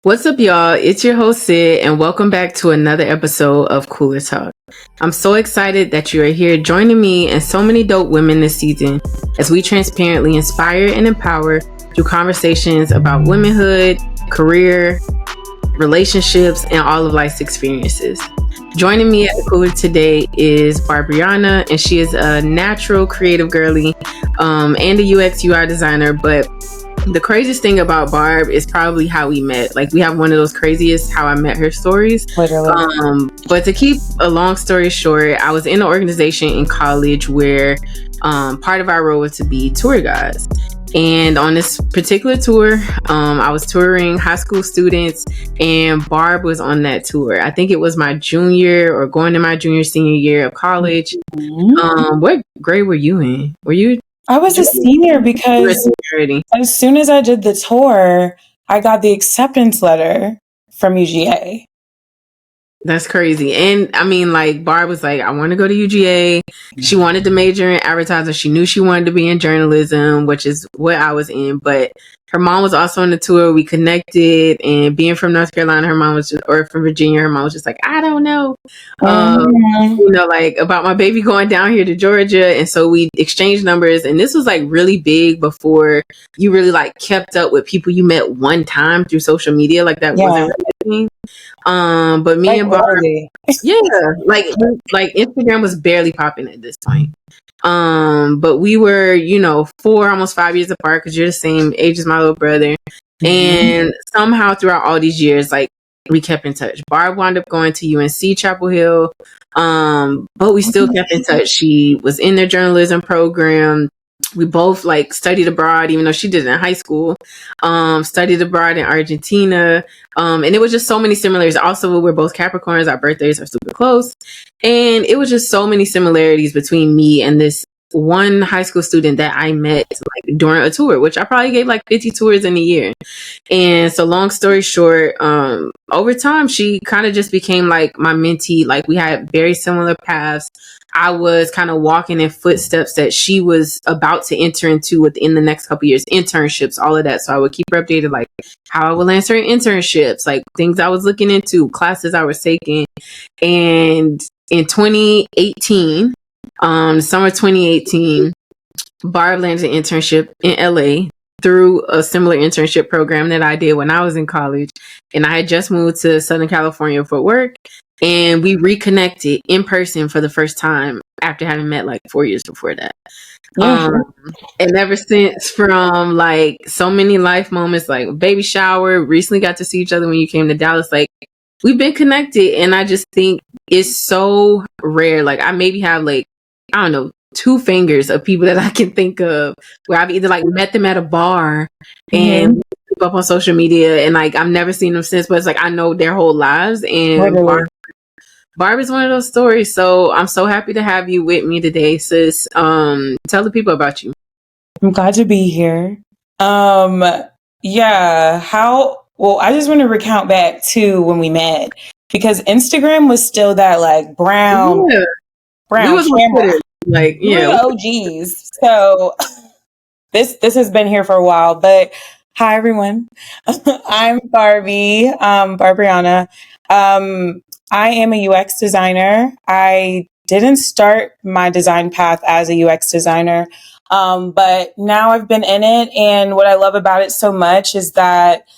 What's up, y'all? It's your host, Sid, and welcome back to another episode of Cooler Talk. I'm so excited that you are here joining me and so many dope women this season as we transparently inspire and empower through conversations about womanhood, career, relationships, and all of life's experiences. Joining me at the Cooler today is Barbrianna, and she is a natural creative girly and a UX UI designer, but the craziest thing about Barb is probably how we met. Like, we have one of those craziest how I met her stories. Literally. But to keep a long story short, I was in an organization in college where part of our role was to be tour guides. And on this particular tour, I was touring high school students, and Barb was on that tour. I think it was my junior or going to my senior year of college. Mm-hmm. What grade were you in? Were you? I was a senior because as soon as I did the tour, I got the acceptance letter from UGA. That's crazy. And I mean, like, Barb was like, I want to go to UGA. She wanted to major in advertising. She knew she wanted to be in journalism, which is what I was in. But her mom was also on the tour. We connected, and being from North Carolina, her mom was just, or from Virginia, her mom was just like, I don't know, like about my baby going down here to Georgia. And so we exchanged numbers. And this was like really big before you really like kept up with people you met one time through social media. Like that wasn't really a thing. But me and Barb, like Instagram was barely popping at this point. But we were, 4, almost 5 years apart because you're the same age as my little brother. Mm-hmm. And somehow throughout all these years, like, we kept in touch. Barb wound up going to UNC Chapel Hill. But we still kept in touch. She was in their journalism program. We both like studied abroad, even though she did it in high school, studied abroad in Argentina. And it was just so many similarities. Also, we're both Capricorns. Our birthdays are super close. And it was just so many similarities between me and this one high school student that I met like during a tour, which I probably gave like 50 tours in a year. And so long story short, over time, she kind of just became like my mentee. Like, we had very similar paths. I was kind of walking in footsteps that she was about to enter into within the next couple of years, internships, all of that. So I would keep her updated, like how I would land certain internships, like things I was looking into, classes I was taking. And in 2018, summer 2018, Barb landed an internship in LA through a similar internship program that I did when I was in college. And I had just moved to Southern California for work. And we reconnected in person for the first time after having met like 4 years before that. And ever since, from like so many life moments, like baby shower, recently got to see each other when you came to Dallas, like we've been connected. And I just think it's so rare. Like, I maybe have like, I don't know, 2 fingers of people that I can think of where I've either like met them at a bar and keep up on social media, and like I've never seen them since, but it's like I know their whole lives. And Barb is one of those stories. So I'm so happy to have you with me today, sis. Tell the people about you. I'm glad to be here. I just want to recount back to when we met, because Instagram was still that like brown camera. Like, OGs. So this has been here for a while, but hi everyone. I'm Barbie, Barbrianna. I am a UX designer. I didn't start my design path as a UX designer, but now I've been in it. And what I love about it so much is that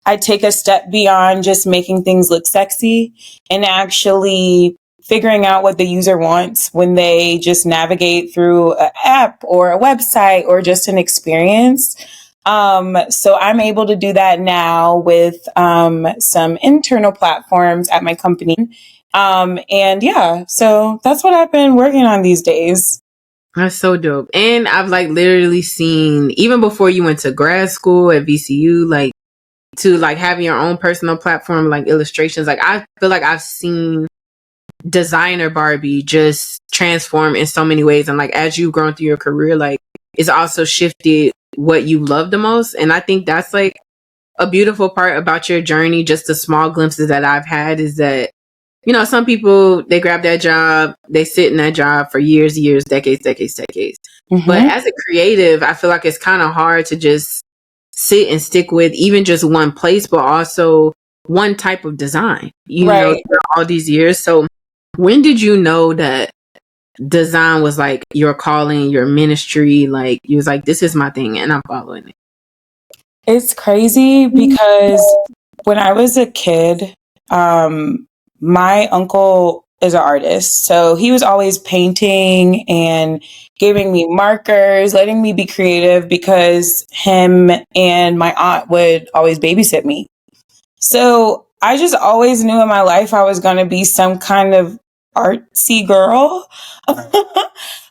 I take a step beyond just making things look sexy and actually figuring out what the user wants when they just navigate through an app or a website or just an experience. So I'm able to do that now with some internal platforms at my company. So that's what I've been working on these days. That's so dope. And I've like literally seen, even before you went to grad school at VCU, like to like having your own personal platform, like illustrations, like I feel like I've seen designer Barbie just transform in so many ways. And like, as you've grown through your career, like it's also shifted what you love the most. And I think that's like a beautiful part about your journey. Just the small glimpses that I've had is that, some people, they grab that job, they sit in that job for years, decades. Mm-hmm. But as a creative, I feel like it's kind of hard to just sit and stick with even just one place, but also one type of design, Right. all these years. So when did you know that design was like your calling, your ministry? Like you was like, this is my thing and I'm following it. It's crazy because when I was a kid, my uncle is an artist. So he was always painting and giving me markers, letting me be creative because him and my aunt would always babysit me. So I just always knew in my life I was going to be some kind of artsy girl.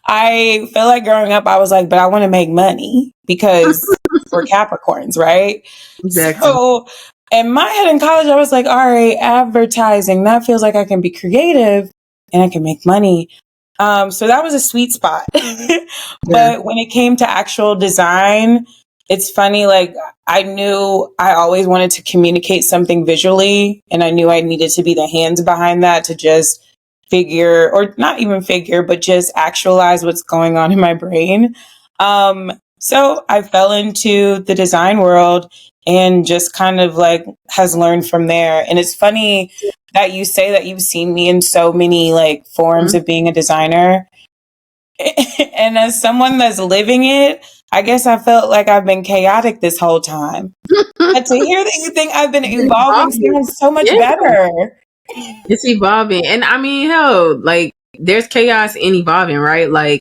I feel like growing up, I was like, but I want to make money because we're Capricorns, right? Exactly. So in my head in college, I was like, all right, advertising, that feels like I can be creative and I can make money. So that was a sweet spot. But when it came to actual design, it's funny, like I knew I always wanted to communicate something visually, and I knew I needed to be the hands behind that to just figure, or not even figure, but just actualize what's going on in my brain. So I fell into the design world and just kind of like has learned from there. And it's funny that you say that you've seen me in so many like forms of being a designer. And as someone that's living it, I guess I felt like I've been chaotic this whole time. But to hear that you think I've been evolving sounds so much better. It's evolving. And I mean, hell, like there's chaos in evolving, right? Like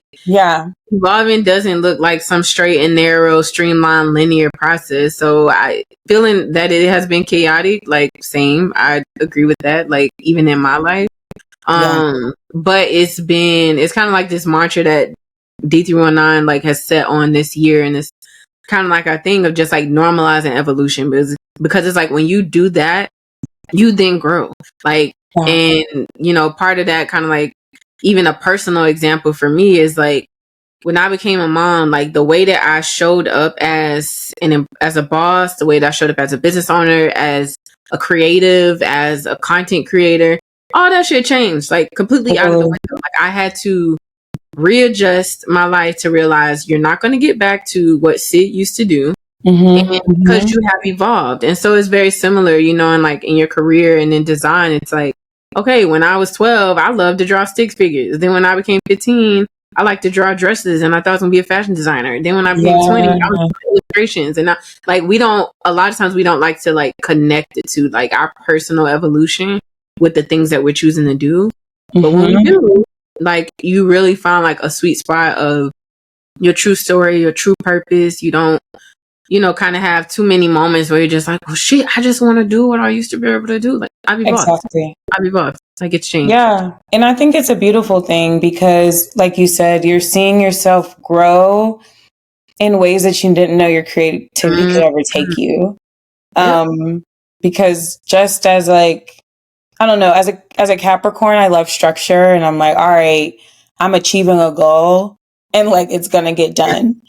evolving doesn't look like some straight and narrow, streamlined, linear process. So I feeling that it has been chaotic, like same. I agree with that, like even in my life. But it's kind of like this mantra that D319 like has set on this year, and it's kind of like our thing of just like normalizing evolution, because it's like when you do that, you then grow. Like, and part of that kind of like even a personal example for me is like when I became a mom, like the way that I showed up as a boss, the way that I showed up as a business owner, as a creative, as a content creator, all that shit changed, like completely out of the window. Like I had to readjust my life to realize you're not going to get back to what Sid used to do. And because you have evolved. And so it's very similar, and like in your career and in design, it's like, okay, when I was 12, I loved to draw stick figures. Then when I became 15, I like to draw dresses and I thought I was gonna be a fashion designer. Then when I became 20, I was doing illustrations. And a lot of times we don't like to like connect it to like our personal evolution with the things that we're choosing to do. But when we do, like you really find like a sweet spot of your true story, your true purpose. You don't, kind of have too many moments where you're just like, well, shit, I just want to do what I used to be able to do. Like I've evolved. Exactly. I've evolved. Like it's changed. Yeah. And I think it's a beautiful thing because like you said, you're seeing yourself grow in ways that you didn't know your creativity could ever take you. Because just as like, I don't know, as a Capricorn, I love structure and I'm like, all right, I'm achieving a goal and like it's gonna get done.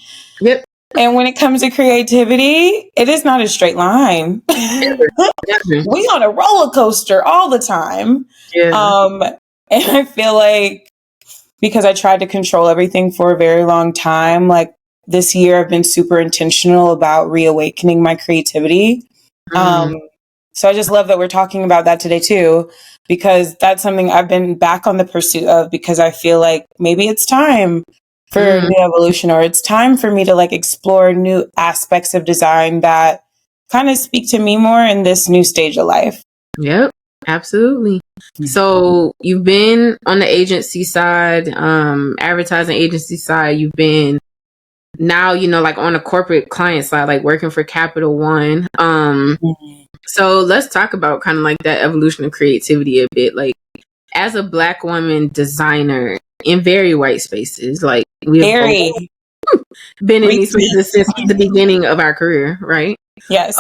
Yep. And when it comes to creativity, it is not a straight line. We on a roller coaster all the time. And I feel like because I tried to control everything for a very long time, like this year I've been super intentional about reawakening my creativity. So I just love that we're talking about that today too, because that's something I've been back on the pursuit of because I feel like maybe it's time for new evolution, or it's time for me to like explore new aspects of design that kind of speak to me more in this new stage of life. Yep, absolutely. So you've been on the agency side, advertising agency side. You've been now, like on the corporate client side, like working for Capital One. So let's talk about kind of like that evolution of creativity a bit. Like as a Black woman designer in very white spaces, like we've been in these spaces since the beginning of our career, right? Yes.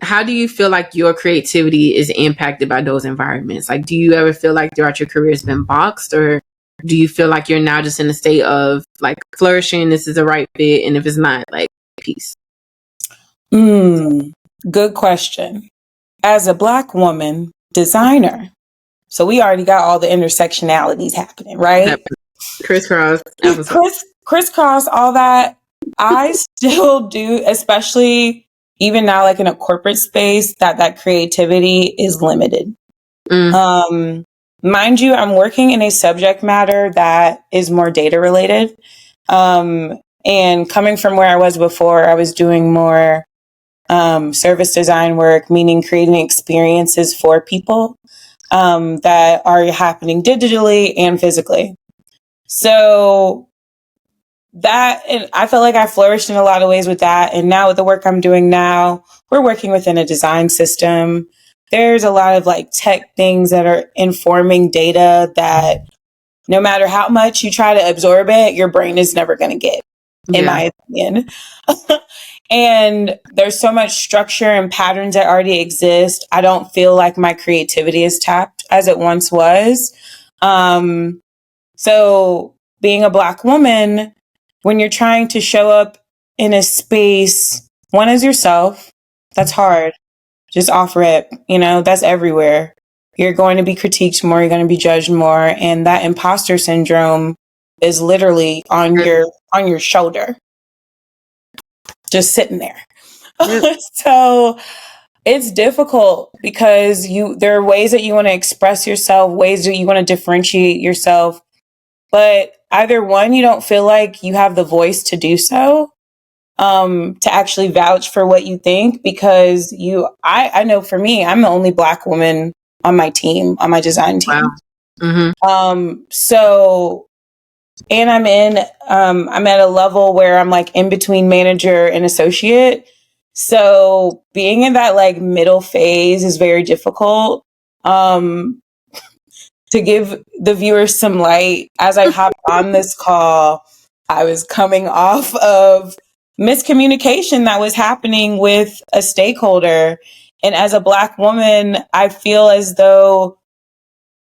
How do you feel like your creativity is impacted by those environments? Like, do you ever feel like throughout your career it's been boxed, or do you feel like you're now just in a state of like flourishing, this is the right fit, and if it's not, like peace? Good question. As a Black woman designer, so we already got all the intersectionalities happening, right? Crisscross, crisscross, all that. I still do, especially even now, like in a corporate space, that creativity is limited. Mind you, I'm working in a subject matter that is more data related. And coming from where I was before, I was doing more service design work, meaning creating experiences for people that are happening digitally and physically. So that, and I felt like I flourished in a lot of ways with that. And now with the work I'm doing now, we're working within a design system. There's a lot of like tech things that are informing data that no matter how much you try to absorb it, your brain is never going to get, in my opinion. And there's so much structure and patterns that already exist. I don't feel like my creativity is tapped as it once was. So being a Black woman, when you're trying to show up in a space, one is yourself. That's hard. Just offer it. That's everywhere. You're going to be critiqued more. You're going to be judged more. And that imposter syndrome is literally on your shoulder, just sitting there. So it's difficult because there are ways that you want to express yourself, ways that you want to differentiate yourself. But either one, you don't feel like you have the voice to do so, to actually vouch for what you think, because I know for me, I'm the only Black woman on my team, on my design team. Wow. Mm-hmm. So, and I'm at a level where I'm like in between manager and associate. So being in that like middle phase is very difficult. To give the viewers some light, as I hopped on this call, I was coming off of miscommunication that was happening with a stakeholder. And as a Black woman, I feel as though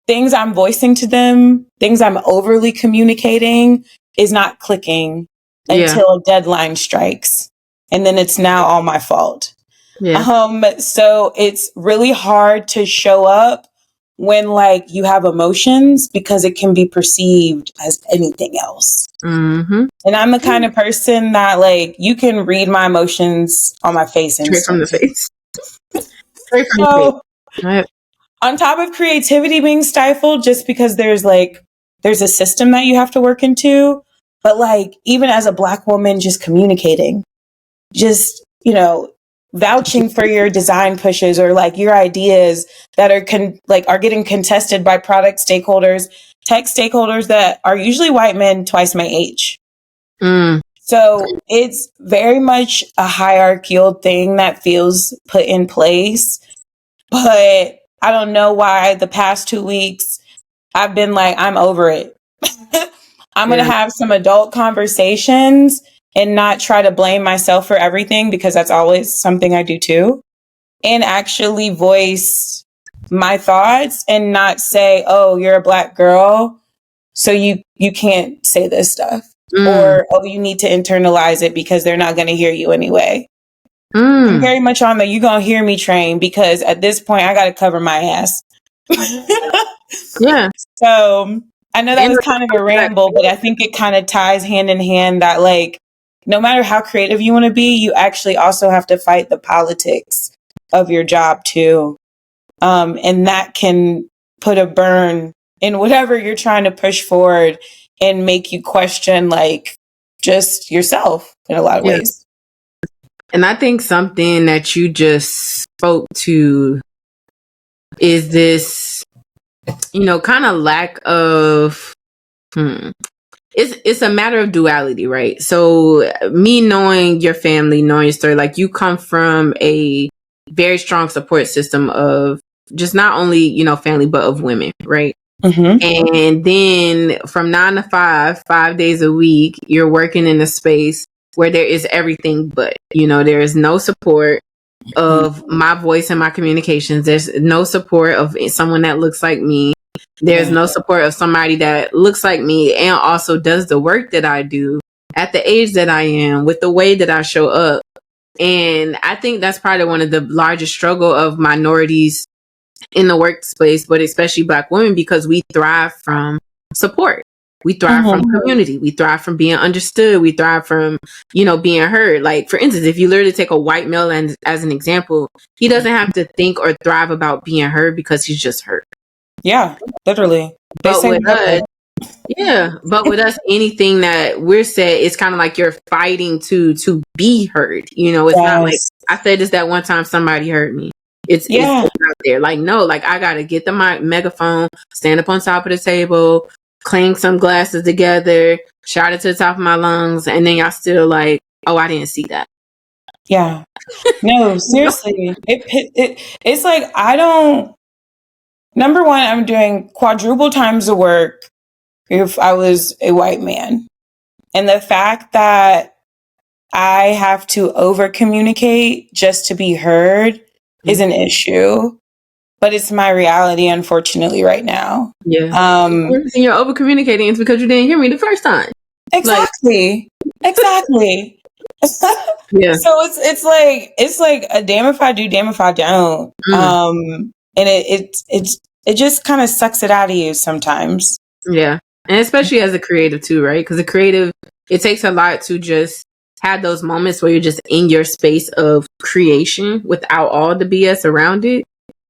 things I'm voicing to them, things I'm overly communicating is not clicking until a deadline strikes. And then it's now all my fault. So it's really hard to show up when like you have emotions, because it can be perceived as anything else. Mm-hmm. And I'm the kind of person that like, you can read my emotions on my face. Straight from the face. Straight from the face. On top of creativity being stifled, just because there's a system that you have to work into, but like, even as a Black woman, just communicating, just, vouching for your design pushes or like your ideas that are getting contested by product stakeholders, tech stakeholders that are usually white men twice my age. So it's very much a hierarchical thing that feels put in place. But I don't know why the past 2 weeks I've been like, I'm over it. I'm going to have some adult conversations and not try to blame myself for everything, because that's always something I do too. And actually voice my thoughts and not say, oh, you're a Black girl, so you can't say this stuff. Or, oh, you need to internalize it because they're not going to hear you anyway. I'm very much on the you going to hear me train, because at this point I got to cover my ass. So I know that was kind of a ramble, but I think it kind of ties hand in hand that like, no matter how creative you want to be, you actually also have to fight the politics of your job too. And that can put a burn in whatever you're trying to push forward and make you question like just yourself in a lot of ways. And I think something that you just spoke to is this, kind of lack of, it's a matter of duality, right? So me knowing your family, knowing your story, like you come from a very strong support system of just not only, family, but of women, right? And then from 9 to 5, 5 days a week, you're working in a space where there is everything but, there is no support of my voice and my communications. There's no support of someone that looks like me. There's no support of somebody that looks like me and also does the work that I do at the age that I am, with the way that I show up. And I think that's probably one of the largest struggle of minorities in the workspace, but especially Black women, because we thrive from support. We thrive from community. We thrive from being understood. We thrive from, being heard. Like, for instance, if you literally take a white male and as an example, he doesn't have to think or thrive about being heard because he's just heard. Yeah, literally. But with us, anything that we're said, it's kind of like you're fighting to be heard. It's not like I said this that one time somebody heard me. It's out there. Like, no, like I gotta get the megaphone, stand up on top of the table, clang some glasses together, shout it to the top of my lungs, and then y'all still like, oh, I didn't see that. Yeah. No, seriously. It's like number one, I'm doing quadruple times the work if I was a white man. And the fact that I have to over communicate just to be heard is an issue. But it's my reality, unfortunately, right now. Yeah. And you're over communicating. It's because you didn't hear me the first time. Exactly. Exactly. Yeah. So it's like a damn if I do, damn if I don't. And it just kind of sucks it out of you sometimes. Yeah. And especially as a creative too, right? Because a creative, it takes a lot to just have those moments where you're just in your space of creation without all the BS around it.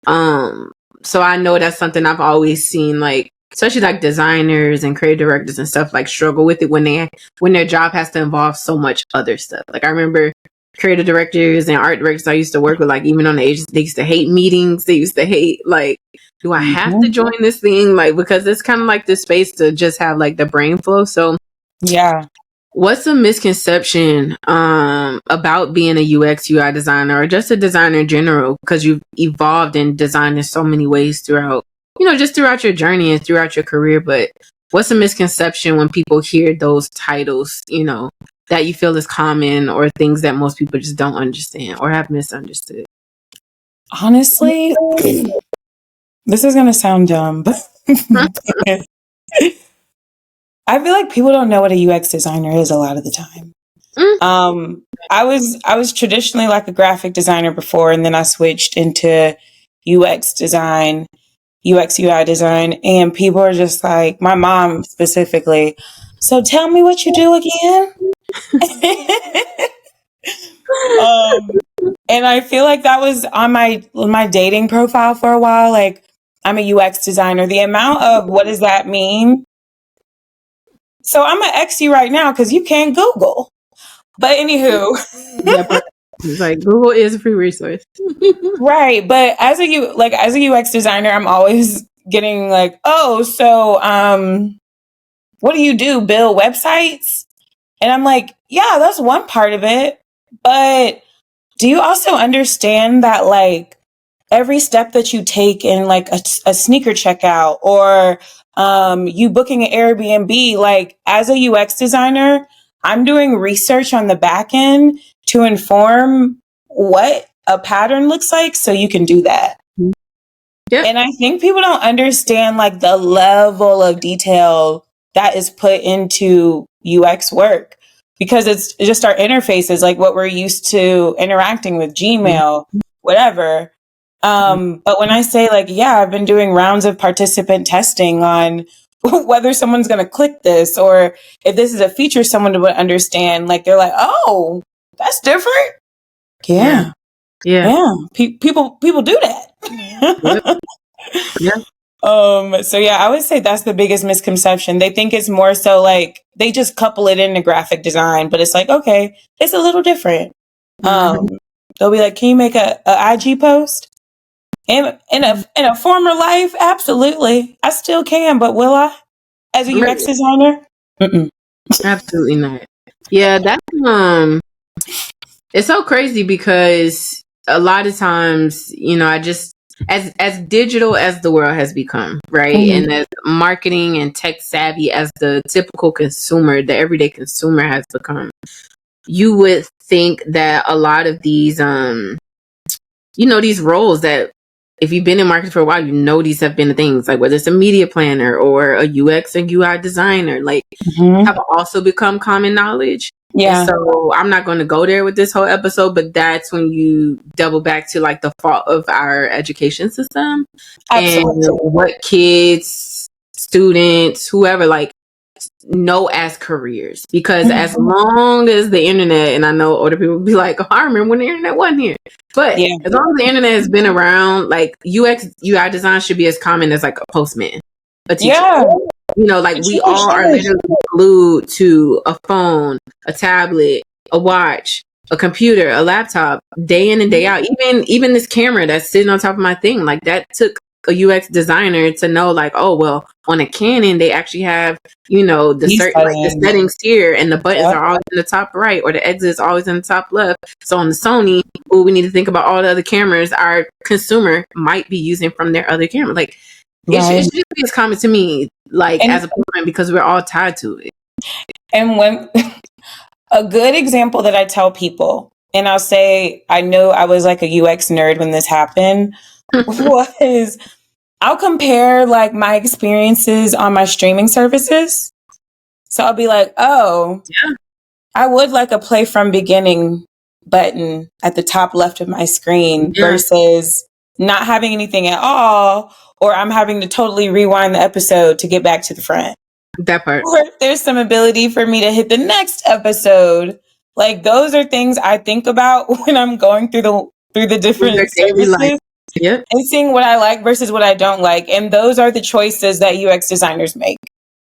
So I know that's something I've always seen, like, especially like designers and creative directors and stuff, like struggle with it when their job has to involve so much other stuff. Like I remember creative directors and art directors I used to work with, like even on the agency, they used to hate meetings. They used to hate, like, do I have to join this thing? Like, because it's kind of like this space to just have like the brain flow. So yeah. What's a misconception about being a UX UI designer or just a designer in general? Because you've evolved and designed in so many ways throughout, just throughout your journey and throughout your career. But what's a misconception when people hear those titles, that you feel is common or things that most people just don't understand or have misunderstood? Honestly, this is going to sound dumb, but I feel like people don't know what a UX designer is a lot of the time. I was traditionally like a graphic designer before, and then I switched into UX design, UX UI design, and people are just like, my mom specifically, so tell me what you do again. And I feel like that was on my dating profile for a while. Like, I'm a UX designer. The amount of what does that mean? So I'm gonna X you right now because you can't Google. But anywho, it's like Google is a free resource, right? But as a UX designer, I'm always getting like, oh, so what do you do? Build websites? And I'm like, yeah, that's one part of it. But do you also understand that like every step that you take in like a sneaker checkout or you booking an Airbnb, like as a UX designer, I'm doing research on the back end to inform what a pattern looks like so you can do that. Yeah. And I think people don't understand like the level of detail that is put into UX work because it's just our interfaces, like what we're used to interacting with, Gmail, whatever. But when I say like, yeah, I've been doing rounds of participant testing on whether someone's going to click this or if this is a feature someone would understand, like they're like, oh, that's different. Yeah. People do that. So yeah, I would say that's the biggest misconception. They think it's more so like they just couple it into graphic design, but it's like, okay, it's a little different. They'll be like, can you make a IG post? In a former life, absolutely. I still can, but will I? As a UX designer? Absolutely not. Yeah, that's it's so crazy because a lot of times, I just as digital as the world has become, right? And as marketing and tech savvy as the typical consumer, the everyday consumer has become, you would think that a lot of these these roles that if you've been in marketing for a while, these have been the things, like whether it's a media planner or a UX and UI designer, like have also become common knowledge. Yeah. And so I'm not going to go there with this whole episode, but that's when you double back to like the fault of our education system. Absolutely. And what kids, students, whoever, like know as careers, because as long as the internet, and I know older people will be like, oh, I remember when the internet wasn't here, but as long as the internet has been around, like UX UI design should be as common as like a postman, a teacher. You know, like we all are literally glued to a phone, a tablet, a watch, a computer, a laptop, day in and day out. Even this camera that's sitting on top of my thing, like that took a UX designer to know, like, oh well, on a Canon they actually have, you know, the certain like the settings here, and the buttons are always in the top right, or the exit is always in the top left. So on the Sony, well, we need to think about all the other cameras our consumer might be using from their other camera. Like it should just be as common to me, like as a parent, because we're all tied to it. And when a good example that I tell people, and I'll say, I know I was like a UX nerd when this happened, was I'll compare like my experiences on my streaming services. So I'll be like, oh, I would like a play from beginning button at the top left of my screen versus not having anything at all, or I'm having to totally rewind the episode to get back to the front. That part. Or if there's some ability for me to hit the next episode, like those are things I think about when I'm going through the different services. Yep. And seeing what I like versus what I don't like. And those are the choices that UX designers make.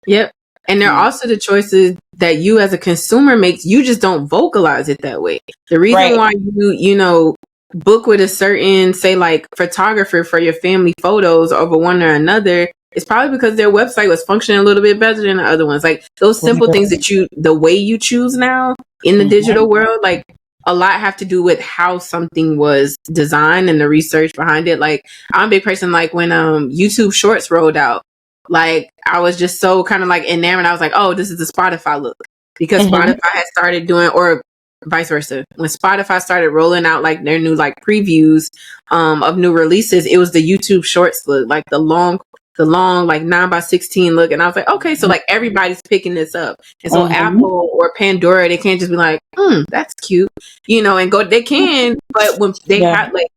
Yep. And they're also the choices that you as a consumer makes. You just don't vocalize it that way. The reason why you know, book with a certain, say like photographer for your family photos over one or another, is probably because their website was functioning a little bit better than the other ones. Like those simple things that the way you choose now in the digital world, like a lot have to do with how something was designed and the research behind it. Like I'm a big person, like when YouTube Shorts rolled out, like I was just so kind of like enamored. I was like, oh, this is the Spotify look, because Spotify had started doing, or vice versa, when Spotify started rolling out like their new like previews of new releases, it was the YouTube Shorts look, like the long like 9:16 look. And I was like, okay, so like everybody's picking this up. And so Apple or Pandora, they can't just be like, that's cute, you know, and go, they can, but when they have, like,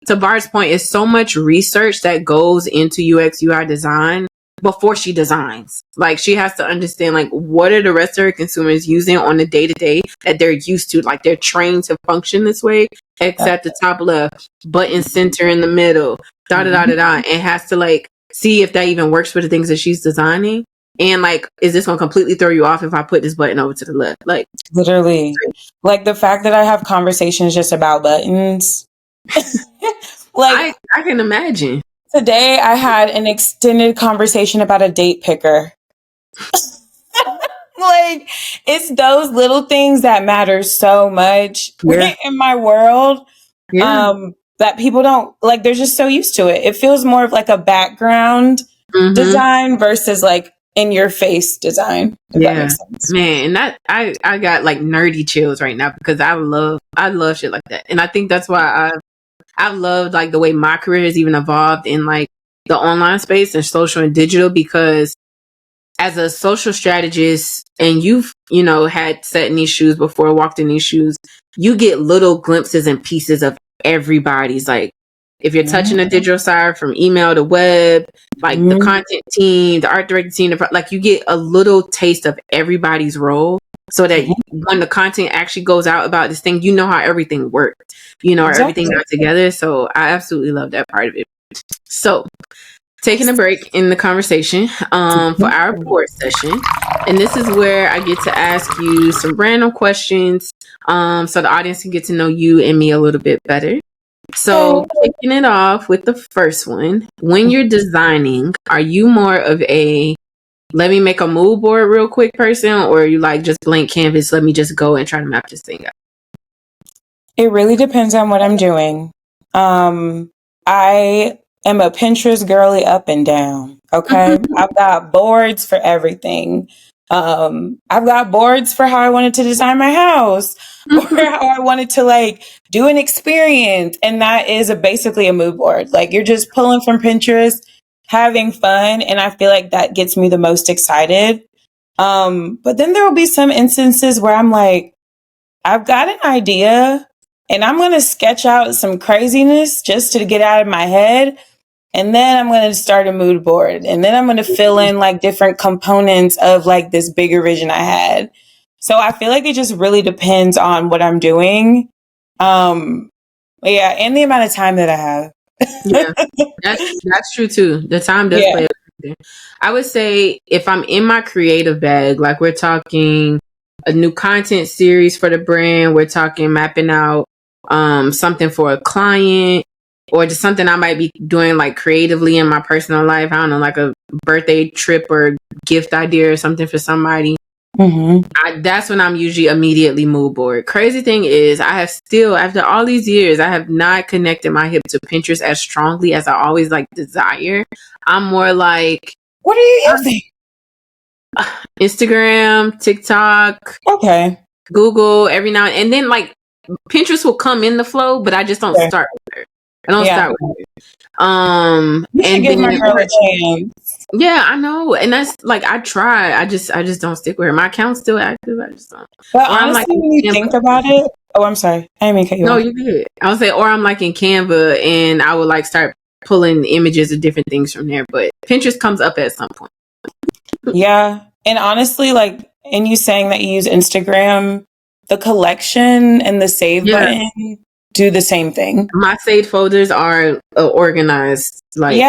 to Barb's point, it's so much research that goes into UX UI design before she designs. Like she has to understand, like, what are the rest of her consumers using on the day-to-day that they're used to, like they're trained to function this way, except the top left, button center in the middle, and has to like see if that even works for the things that she's designing. And like, is this going to completely throw you off if I put this button over to the left? Like literally, like the fact that I have conversations just about buttons. Like I can imagine. Today I had an extended conversation about a date picker. Like it's those little things that matter so much in my world. That people don't like, they're just so used to it. It feels more of like a background design versus like in your face design. If that makes sense. Man, and that I got like nerdy chills right now, because I love shit like that. And I think that's why I've loved like the way my career has even evolved in like the online space and social and digital, because as a social strategist, and you've, you know, had sat in these shoes before, walked in these shoes, you get little glimpses and pieces of everybody's, like, if you're touching the digital side from email to web, like the content team, the art director team, like you get a little taste of everybody's role, so that when the content actually goes out about this thing, you know how everything worked, you know, everything got together. So I absolutely love that part of it. So taking a break in the conversation for our board session. And this is where I get to ask you some random questions so the audience can get to know you and me a little bit better. So kicking it off with the first one, when you're designing, are you more of a let me make a mood board real quick person, or are you like just blank canvas, let me just go and try to map this thing out? It really depends on what I'm doing. I am a Pinterest girly up and down. Okay. I've got boards for everything. I've got boards for how I wanted to design my house or how I wanted to like do an experience. And that is basically a mood board. Like you're just pulling from Pinterest, having fun. And I feel like that gets me the most excited. But then there will be some instances where I'm like, I've got an idea and I'm going to sketch out some craziness just to get out of my head. And then I'm going to start a mood board. And then I'm going to fill in like different components of like this bigger vision I had. So I feel like it just really depends on what I'm doing. Yeah, and the amount of time that I have. Yeah, that's true too. The time does play a factor. I would say if I'm in my creative bag, like we're talking a new content series for the brand, we're talking mapping out something for a client, or just something I might be doing like creatively in my personal life. I don't know, like a birthday trip or gift idea or something for somebody. That's when I'm usually immediately mood board. Crazy thing is, I have still, after all these years, I have not connected my hip to Pinterest as strongly as I always like desire. I'm more like, what are you using? Instagram, TikTok, Okay, Google every now and then. Like Pinterest will come in the flow, but I just don't start with her. I don't start with her. You should give my girl a chance. Yeah, I know, and that's like I try. I just don't stick with her. My account's still active. I just don't. But honestly, when you think about it, I'm sorry, I didn't mean to cut you off. No, you did. I would say, or I'm like in Canva, and I would like start pulling images of different things from there. But Pinterest comes up at some point. Yeah, and honestly, like, and you saying that you use Instagram, the collection and the save button do the same thing. My saved folders are organized. Like,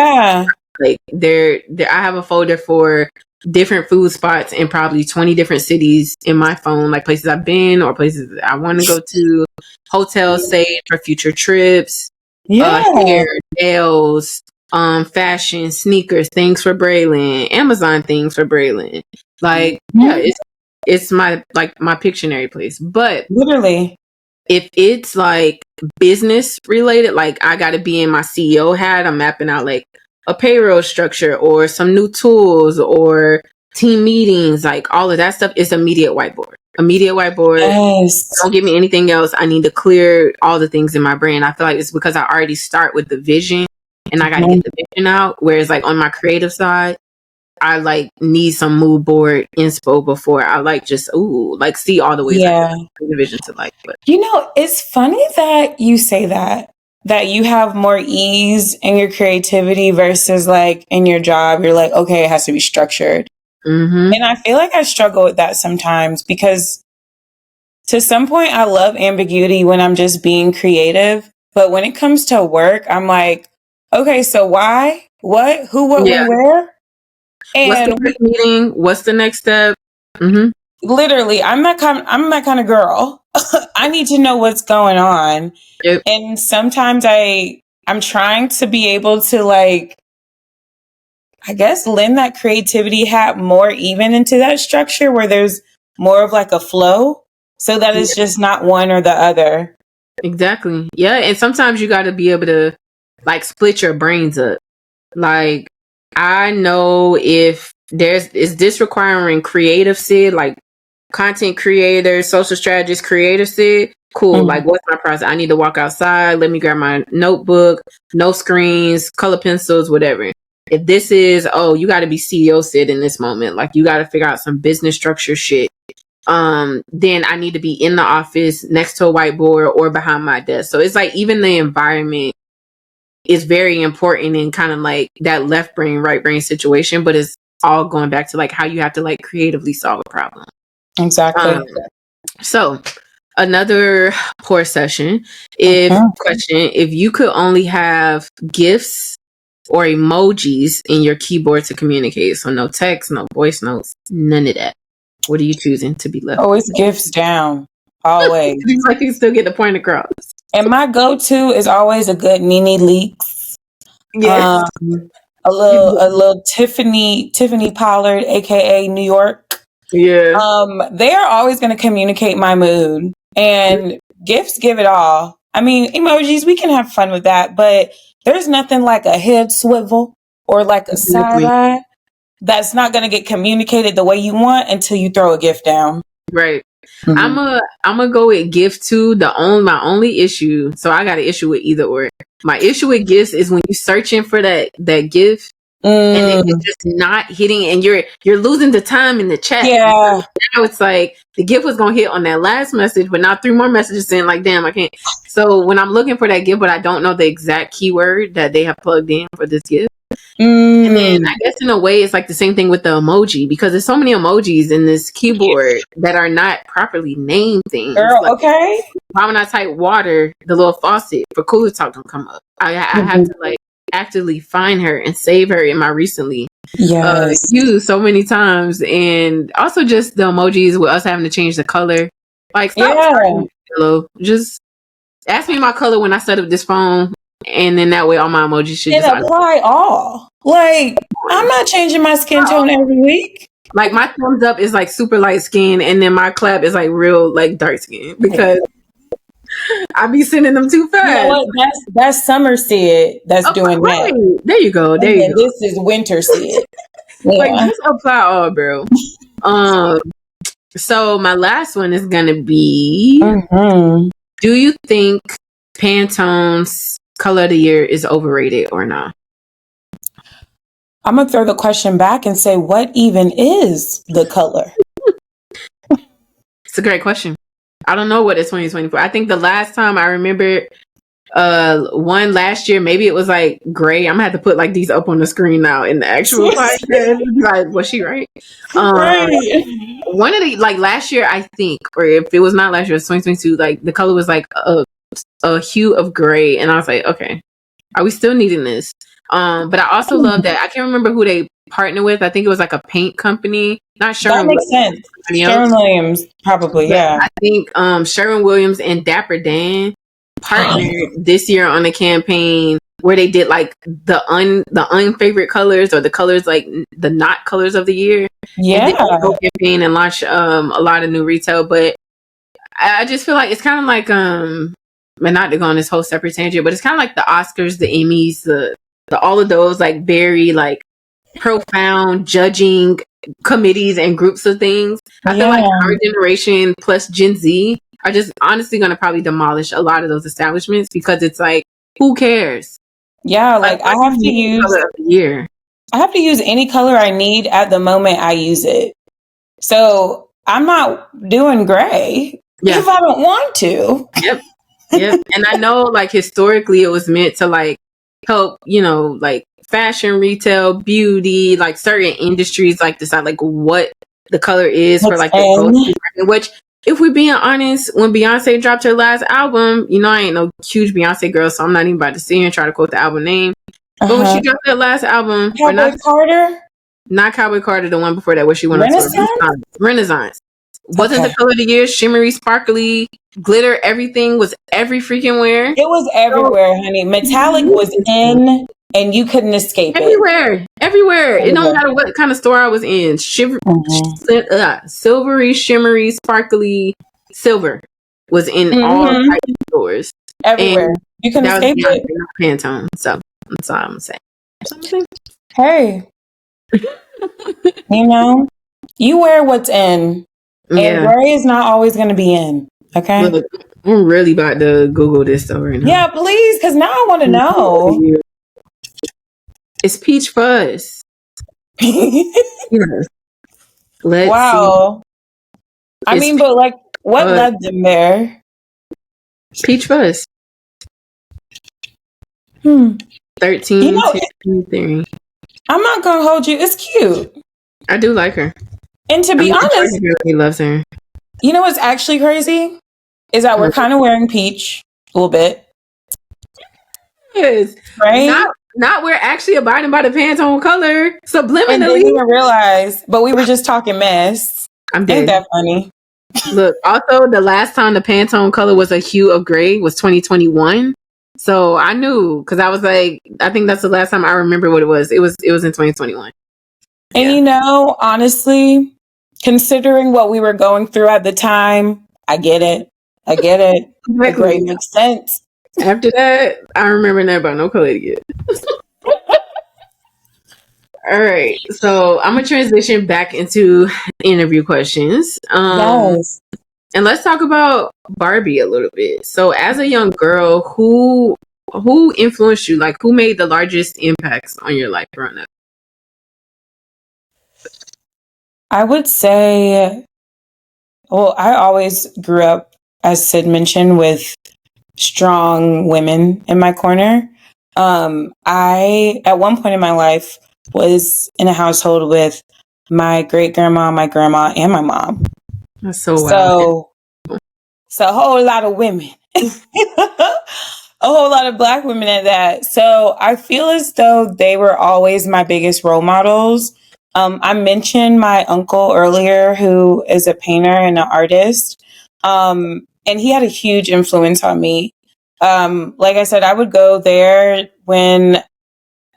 like they're I have a folder for different food spots in probably 20 different cities in my phone, like places I've been or places I want to go to, hotels saved for future trips, hair, nails, fashion, sneakers, things for Braylon, Amazon things for Braylon. Like, it's my Pictionary place. But literally, if it's like business related, like I got to be in my CEO hat, I'm mapping out like a payroll structure or some new tools or team meetings, like all of that stuff is immediate whiteboard. Don't give me anything else. I need to clear all the things in my brain. I feel like it's because I already start with the vision and I got to get the vision out. Whereas like on my creative side, I like need some mood board inspo before I like just see all the ways I can the vision to like. But you know, it's funny that you say that you have more ease in your creativity versus like in your job. You're like, okay, it has to be structured. And I feel like I struggle with that sometimes because to some point I love ambiguity when I'm just being creative. But when it comes to work, I'm like, okay, so why, what, who, what, when, where? And what's the first meeting? What's the next step? Literally, I'm that kind of girl. I need to know what's going on. And sometimes I'm trying to be able to like, I guess, lend that creativity hat more even into that structure where there's more of like a flow so that it's just not one or the other. Exactly. Yeah. And sometimes you got to be able to like split your brains up. Like, I know if is this requiring creative Sid, like content creator, social strategist, creator Sid? Cool. Like, what's my process? I need to walk outside. Let me grab my notebook, no screens, color pencils, whatever. If this is, you got to be CEO Sid in this moment. Like, you got to figure out some business structure shit. Then I need to be in the office next to a whiteboard or behind my desk. So it's like even the environment is very important in kind of like that left brain, right brain situation, but it's all going back to like how you have to like creatively solve a problem. Exactly. So another poor session. If you could only have GIFs or emojis in your keyboard to communicate, so no text, no voice notes, none of that, what are you choosing to be left? Always GIFs down. Always. Like you still get the point across. And my go-to is always a good Nene Leakes. Yeah. A little Tiffany Pollard, aka New York. Yeah. They are always going to communicate my mood, and GIFs give it all. I mean, emojis, we can have fun with that, but there's nothing like a head swivel or like a side eye that's not going to get communicated the way you want until you throw a GIF down. Right. I'm gonna go with GIF too. My only issue, so I got an issue with either or. My issue with GIFs is when you're searching for that GIF and it's just not hitting, and you're losing the time in the chat. Yeah. Now it's like the gift was gonna hit on that last message, but now 3 more messages in. Like, damn, I can't. So when I'm looking for that gift, but I don't know the exact keyword that they have plugged in for this gift. And then I guess in a way it's like the same thing with the emoji, because there's so many emojis in this keyboard that are not properly named things. Girl, like, okay. why when I type water, the little faucet for Cooler Talk don't come up? I have to like actively find her and save her in my recently used so many times. And also just the emojis with us having to change the color. Like, stop just ask me my color when I set up this phone, and then that way all my emojis should just apply all. Like, I'm not changing my skin tone every week. Like, my thumbs up is like super light skin, and then my clap is like real like dark skin, because I be sending them too fast. You know what? That's summer Sid that's doing that. There you go. There you go. This is winter Sid. Like, just apply all, bro. So my last one is gonna be: do you think Pantone's color of the year is overrated or not? I'm gonna throw the question back and say, what even is the color? It's a great question. I don't know what it's 2024. I think the last time I remember one last year, maybe it was like gray. I'm gonna have to put like these up on the screen now in the actual podcast. Like, was she right? Right. One of the, like, last year, I think, or if it was not last year, it was 2022, like the color was like a hue of gray, and I was like, okay, are we still needing this? But I also love that I can't remember who they partner with. I think it was like a paint company. Not Sherwin. That makes sense. Sherwin-Williams, probably, yeah. I think Sherwin-Williams and Dapper Dan partnered this year on a campaign where they did like the unfavorite colors, or the colors like the not colors of the year. Yeah. And did a whole campaign and launched a lot of new retail. But I just feel like it's kind of like but not to go on this whole separate tangent, but it's kind of like the Oscars, the Emmys, the all of those like very like profound judging committees and groups of things. I feel like our generation plus Gen Z are just honestly going to probably demolish a lot of those establishments, because it's like, who cares? Yeah, like I have to use color of the year. I have to use any color I need at the moment I use it. So I'm not doing gray if I don't want to. Yep. And I know like historically it was meant to like help, like fashion, retail, beauty, like certain industries like decide like what the color is for like the which, if we're being honest, when Beyonce dropped her last album, I ain't no huge Beyonce girl, so I'm not even about to sit here and try to quote the album name. But when she dropped that last album, not Cowboy Carter, the one before that, where she went on Renaissance. Wasn't the color of the year shimmery, sparkly, glitter? Everything was every freaking where. It was everywhere, honey. Metallic was in, and you couldn't escape it. Everywhere. It don't matter what kind of store I was in. Silvery, shimmery, sparkly, silver was in all types of stores. Everywhere. And you couldn't escape it. Pantone. So that's all I'm saying. Hey, you wear what's in. And gray is not always going to be in. Okay. Look, I'm really about to Google this stuff right now. Yeah, please, because now I want to know. It's peach fuzz. Let's wow. See. I mean, but like, what led them there? Peach fuzz. 13, 10, I'm not going to hold you. It's cute. I do like her. And to be honest, he loves her. You know what's actually crazy is that we're kind of wearing peach a little bit. Yes, right? Not we're actually abiding by the Pantone color subliminally. And didn't even realize, but we were just talking mess. I'm dead. Ain't that funny? Look, also the last time the Pantone color was a hue of gray was 2021. So I knew, because I was like, I think that's the last time I remember what it was. It was in 2021. And honestly, considering what we were going through at the time, I get it. Exactly. The gray makes sense. After that, I remember nothing about no color again. All right. So I'm going to transition back into interview questions. Yes. And let's talk about Barbie a little bit. So as a young girl, who influenced you? Like, who made the largest impacts on your life growing up? I would say, well, I always grew up, as Sid mentioned, with strong women in my corner. I, at one point in my life, was in a household with my great grandma, my grandma, and my mom. That's so wild. So it's a whole lot of women, a whole lot of Black women at that. So I feel as though they were always my biggest role models. I mentioned my uncle earlier, who is a painter and an artist. And he had a huge influence on me. Like I said, I would go there when,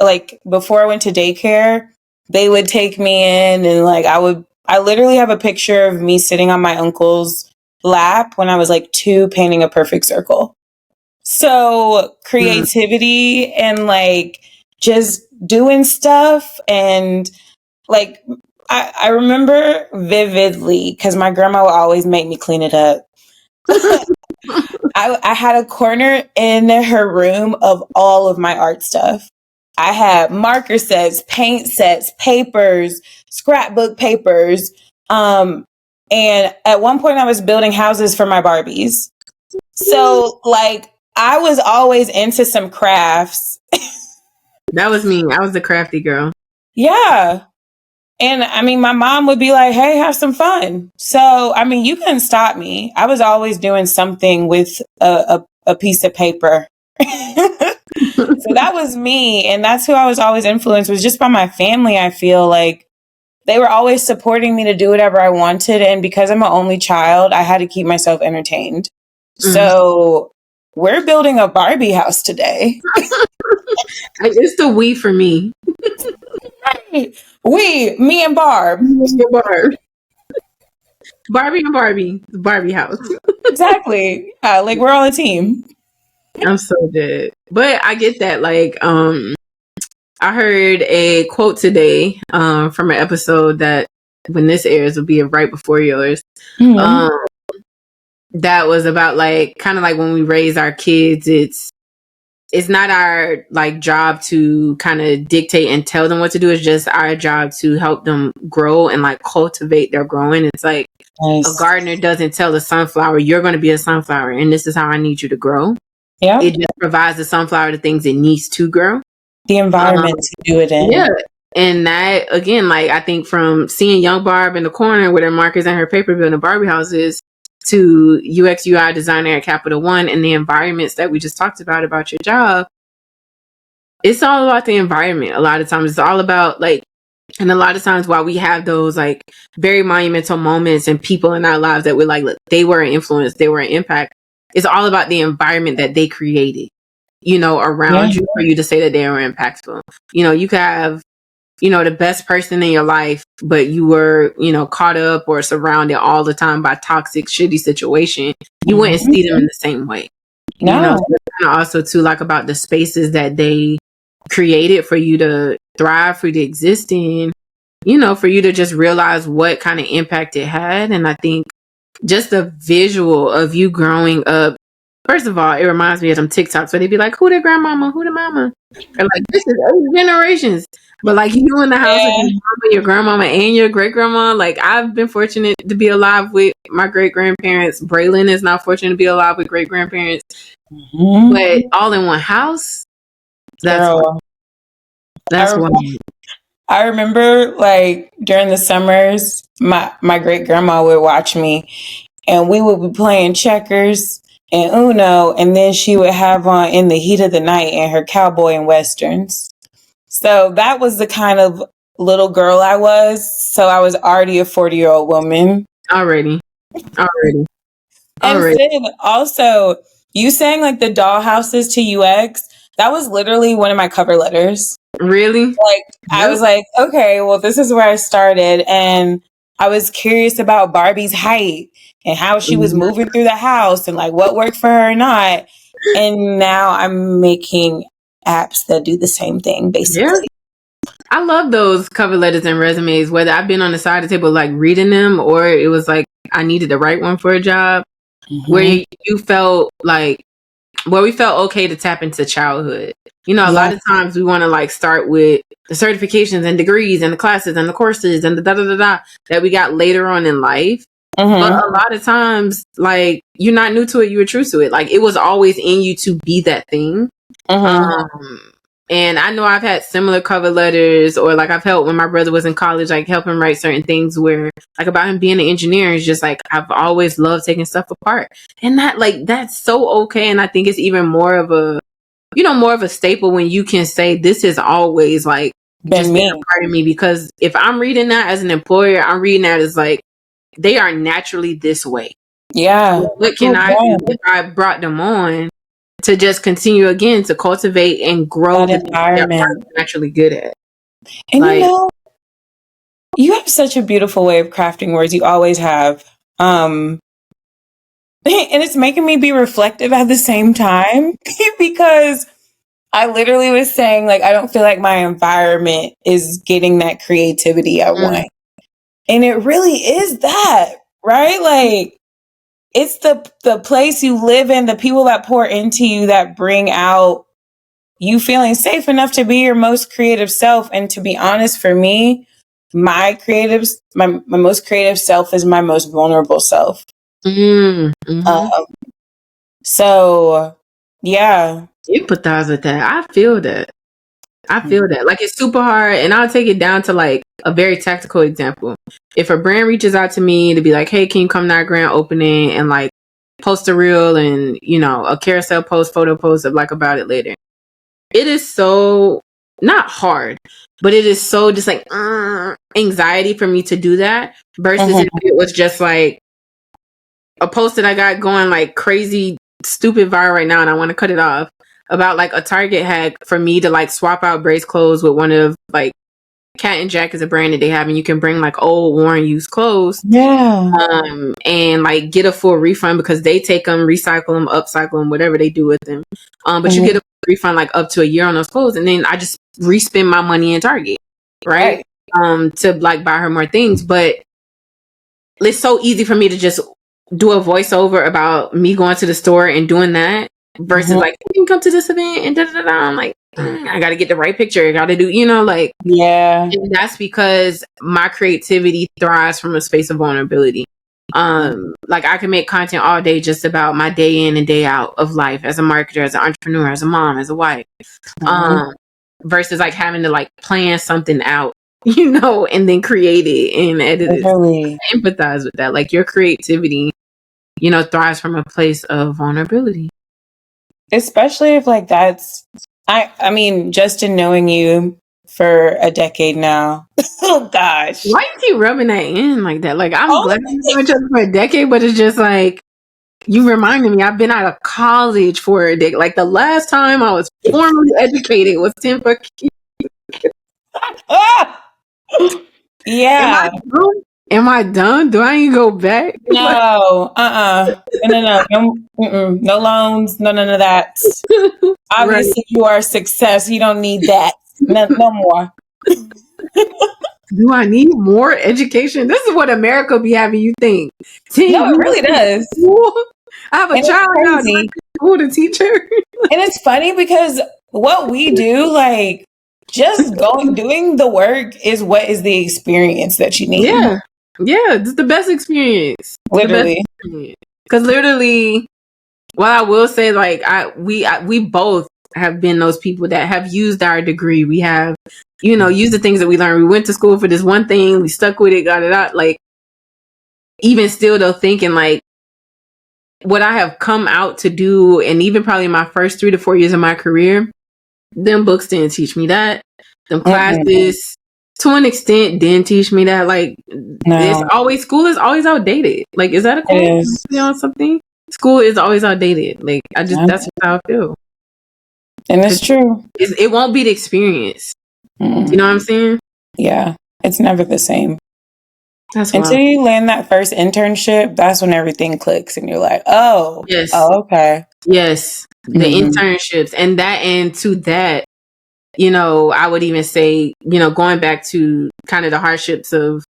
like, before I went to daycare, they would take me in, and like I literally have a picture of me sitting on my uncle's lap when I was like 2, painting a perfect circle. So creativity and like just doing stuff, and like I remember vividly because my grandma would always make me clean it up. I had a corner in her room of all of my art stuff. I had marker sets, paint sets, papers, scrapbook papers. And at one point I was building houses for my Barbies. So like I was always into some crafts. That was me. I was the crafty girl. Yeah. And I mean, my mom would be like, hey, have some fun. So, I mean, you couldn't stop me. I was always doing something with a piece of paper. So that was me. And that's who I was always influenced, was just by my family. I feel like they were always supporting me to do whatever I wanted. And because I'm an only child, I had to keep myself entertained. So we're building a Barbie house today. It's the we for me. Me and Barb. Barb. Barbie and Barbie. The Barbie house. Exactly. Like we're all a team. I'm so dead. But I get that. Like, I heard a quote today from an episode that when this airs will be right before yours. That was about like kind of like when we raise our kids, it's not our like job to kind of dictate and tell them what to do. It's just our job to help them grow and like cultivate their growing. It's like a gardener doesn't tell a sunflower, you're going to be a sunflower and this is how I need you to grow. Yeah. It just provides the sunflower the things it needs to grow. The environment to do it in. Yeah. And that, again, like I think from seeing young Barb in the corner with her markers and her paper building Barbie houses to UX UI designer at Capital One and the environments that we just talked about your job, it's all about the environment. A lot of times it's all about like, and a lot of times while we have those like very monumental moments and people in our lives that we're like, look, they were an influence, they were an impact. It's all about the environment that they created, you know, around you for you to say that they were impactful. You know, you could have, you know, the best person in your life, but you were, you know, caught up or surrounded all the time by toxic, shitty situation. You wouldn't see them in the same way. No. You know, so kind of also too like about the spaces that they created for you to thrive, for you to exist in, you know, for you to just realize what kind of impact it had. And I think just the visual of you growing up, first of all, it reminds me of them TikToks where they be like, who the grandmama, who the mama? Or like, this is 8 generations. But like you in the house with your mama, your grandmama, and your great grandma. Like I've been fortunate to be alive with my great grandparents. Braylon is now fortunate to be alive with great grandparents. But all in one house. That's one. I remember like during the summers, my great grandma would watch me, and we would be playing checkers and Uno, and then she would have on In the Heat of the Night and her cowboy and westerns. So that was the kind of little girl I was. So I was already a 40-year-old woman. Already. And then also, you saying like the dollhouses to UX, that was literally one of my cover letters. Really? Like, I was like, okay, well, this is where I started. And I was curious about Barbie's height and how she was moving through the house and like what worked for her or not. And now I'm making apps that do the same thing, basically. Yeah. I love those cover letters and resumes, whether I've been on the side of the table like reading them or it was like I needed the right one for a job, where you felt like where we felt okay to tap into childhood. You know, a Yeah. lot of times we want to like start with the certifications and degrees and the classes and the courses and the da da da da that we got later on in life. But a lot of times, like, you're not new to it, you were true to it. Like, it was always in you to be that thing. And I know I've had similar cover letters, or like I've helped when my brother was in college, like help him write certain things where, like, about him being an engineer is just like, I've always loved taking stuff apart. And that, like, that's so okay. And I think it's even more of a, you know, more of a staple when you can say, this is always like just been a part of me. Because if I'm reading that as an employer, I'm reading that as like, they are naturally this way. Yeah. What can I do if I brought them on to just continue again to cultivate and grow that environment they're naturally good at? And like, you know, you have such a beautiful way of crafting words. You always have. And it's making me be reflective at the same time because I literally was saying, like, I don't feel like my environment is getting that creativity I want. And it really is that, right? Like, it's the place you live in, the people that pour into you that bring out you feeling safe enough to be your most creative self. And to be honest, for me, my most creative self is my most vulnerable self. So, yeah. You empathize with that. I feel that. Like, it's super hard. And I'll take it down to like a very tactical example. If a brand reaches out to me to be like, hey, can you come to our grand opening and like post a reel and, you know, a carousel post, photo post of like about it later. It is so not hard, but it is so just like anxiety for me to do that versus if it was just like a post that I got going like crazy, stupid viral right now and I want to cut it off about like a Target hack for me to like swap out Brace clothes with one of like Cat and Jack is a brand that they have and you can bring like old worn used clothes. Yeah. And like get a full refund because they take them, recycle them, upcycle them, whatever they do with them. But you get a refund like up to a year on those clothes and then I just respend my money in Target. Right. To like buy her more things. But it's so easy for me to just do a voiceover about me going to the store and doing that versus like, you can come to this event and da-da-da-da. I'm like, I got to get the right picture. I got to do, you know, like, yeah. And that's because my creativity thrives from a space of vulnerability. Like I can make content all day just about my day in and day out of life as a marketer, as an entrepreneur, as a mom, as a wife. Versus like having to like plan something out, you know, and then create it and edit it. I empathize with that. Like your creativity, you know, thrives from a place of vulnerability. Especially if like that's I mean, just in knowing you for a decade now. Oh gosh. Why you keep rubbing that in like that? Like I'm glad we know each other for a decade, but it's just like you reminded me I've been out of college for a decade. Like the last time I was formally educated was 10 fucking Yeah. Am I done? Do I need to go back? No. No loans. No, none of that. Obviously, you are a success. You don't need that. No more. Do I need more education? This is what America be having you think. No, it really does. I have a child now. School to teach her. And it's funny because what we do, like, just doing the work is what is the experience that you need. Yeah. Yeah, it's the best experience. Literally. Because literally, well, I will say, like, we both have been those people that have used our degree. We have, you know, used the things that we learned. We went to school for this one thing. We stuck with it, got it out. Like, even still, though, thinking, like, what I have come out to do, and even probably my first 3 to 4 years of my career, them books didn't teach me that. Them classes, to an extent, didn't teach me that. Like, school is always outdated. Like, is that a quote on something? School is always outdated. Like, that's how I feel. And it's true. It won't be the experience. You know what I'm saying? Yeah. It's never the same. That's until you land that first internship, that's when everything clicks and you're like, oh, yes. Oh, okay. Yes. The internships and to that, you know, I would even say, you know, going back to kind of the hardships of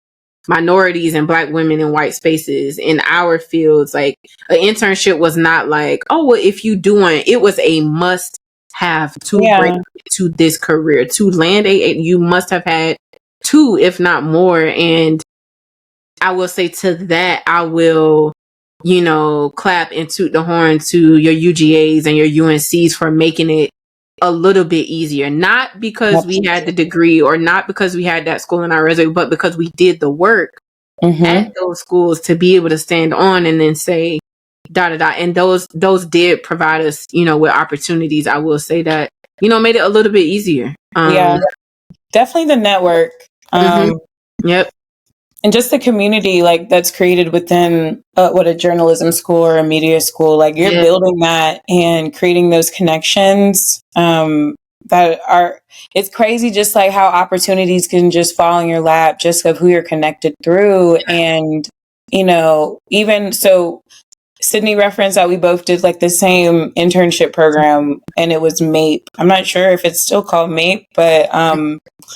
minorities and Black women in white spaces in our fields. Like an internship was not like, oh, well, if you do one, it was a must have to break to this career. To land you must have had two, if not more. And I will say to that, I will, clap and toot the horn to your UGAs and your UNCs for making it a little bit easier. Not because we had the degree or not because we had that school in our resume, but because we did the work at those schools to be able to stand on and then say da da da. And those did provide us, with opportunities. I will say that, made it a little bit easier. Definitely the network. Yep. And just the community like that's created within a journalism school or a media school, like you're building that and creating those connections it's crazy just like how opportunities can just fall in your lap just of who you're connected through. And, even so Sydney referenced that we both did like the same internship program and it was MAPE. I'm not sure if it's still called MAPE, but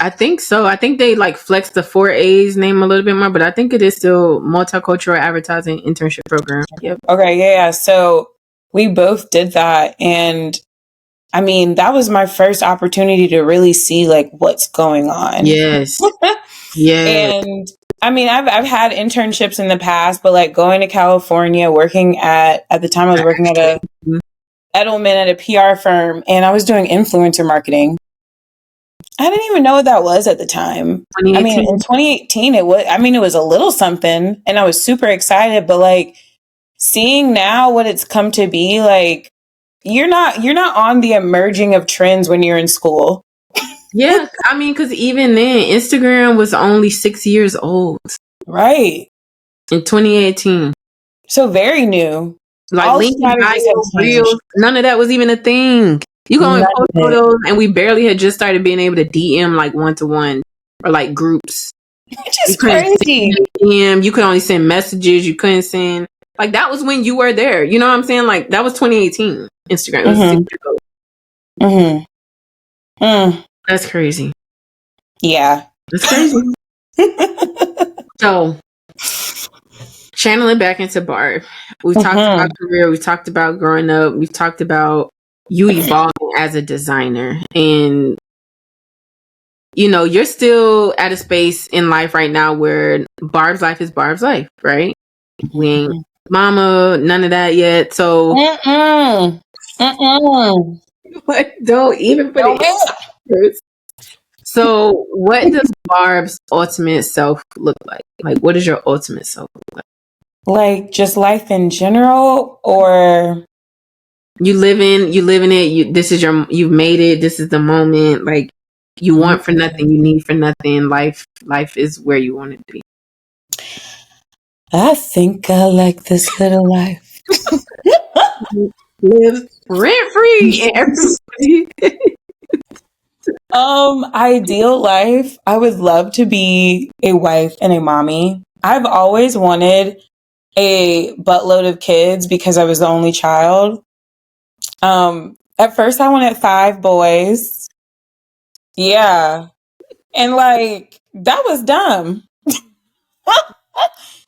I think so. I think they like flexed the 4A's name a little bit more, but I think it is still Multicultural Advertising Internship Program. Yep. Okay, yeah. So we both did that. And I mean, that was my first opportunity to really see like what's going on. Yes. Yeah. And I mean, I've had internships in the past, but like going to California, working at the time I was working at a Edelman at a PR firm, and I was doing influencer marketing. I didn't even know what that was at the time. I mean, in 2018, it was a little something, and I was super excited. But like seeing now what it's come to be, like you're not on the emerging of trends when you're in school. Yeah, I mean, because even then, Instagram was only 6 years old. Right. In 2018. So very new. Like LinkedIn, Reels, none of that was even a thing. You go and post photos, and we barely had just started being able to DM like one-to-one or like groups. Which is crazy. DM, you could only send messages. You couldn't send. Like, that was when you were there. You know what I'm saying? Like, that was 2018 Instagram. It was 6 years old. That's crazy. Yeah. That's crazy. So, channeling back into Barb. We've talked about career. We've talked about growing up. We've talked about you evolving as a designer. And, you're still at a space in life right now where Barb's life is Barb's life, right? We ain't mama, none of that yet. So, don't even put it. So, what does Barb's ultimate self look like? Like, what does your ultimate self look like? Like, just life in general, or you live in it. This is you've made it. This is the moment. Like, you want for nothing, you need for nothing. Life is where you want it to be. I think I like this little life. Live rent free in everybody. Ideal life. I would love to be a wife and a mommy. I've always wanted a buttload of kids because I was the only child. At first I wanted 5 boys. Yeah. And like, that was dumb.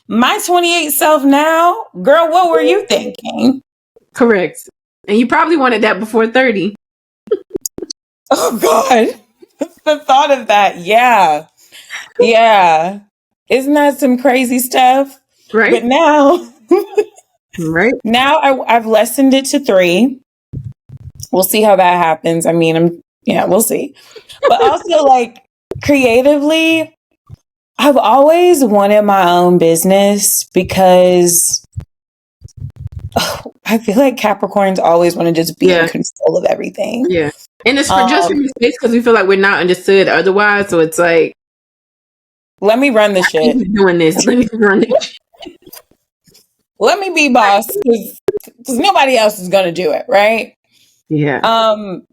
My 28 self now, girl, what were you thinking? Correct. And you probably wanted that before 30. Oh God. The thought of that. Yeah. Yeah. Isn't that some crazy stuff? Right. But now, right. Now I've lessened it to 3. We'll see how that happens. I mean, we'll see. But also like creatively, I've always wanted my own business because I feel like Capricorns always want to just be in control of everything. Yeah. And it's for just in space because we feel like we're not understood otherwise. So it's like, let me run this shit. Doing this. Let me run this. Let me be boss because nobody else is going to do it. Right. Yeah.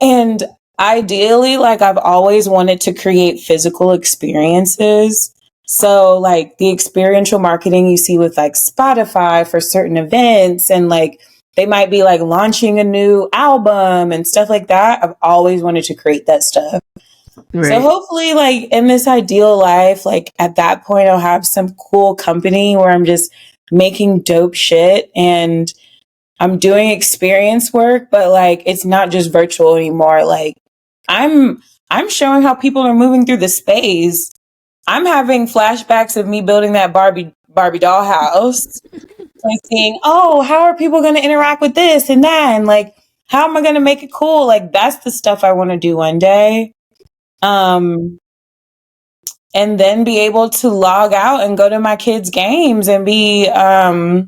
And ideally, like I've always wanted to create physical experiences. So like the experiential marketing you see with like Spotify for certain events, and like they might be like launching a new album and stuff like that. I've always wanted to create that stuff. So Right. hopefully, like in this ideal life, like at that point, I'll have some cool company where I'm just making dope shit and I'm doing experience work, but like it's not just virtual anymore. Like I'm I'm showing how people are moving through the space. I'm having flashbacks of me building that Barbie doll house and seeing, oh, how are people going to interact with this and that, and like how am I going to make it cool? Like that's the stuff I want to do one day. Um, and then be able to log out and go to my kids' games and be all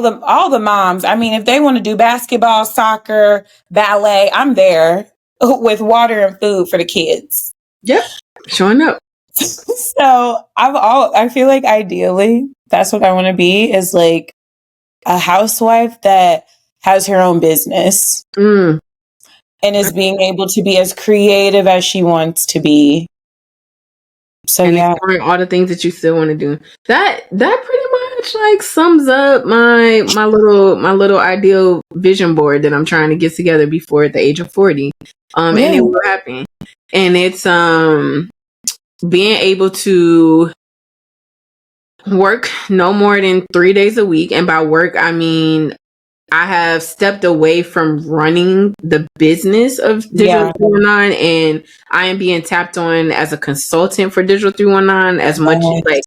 the moms. I mean, if they want to do basketball, soccer, ballet, I'm there with water and food for the kids. Yep. Showing up. So I feel like ideally that's what I want to be, is like a housewife that has her own business Mm. and is being able to be as creative as she wants to be. So And yeah. exploring all the things that you still want to do. That pretty much like sums up my little ideal vision board that I'm trying to get together before the age of 40. And it will happen. And it's being able to work no more than 3 days a week. And by work, I mean I have stepped away from running the business of Digital 319, and I am being tapped on as a consultant for Digital 319 as much as like,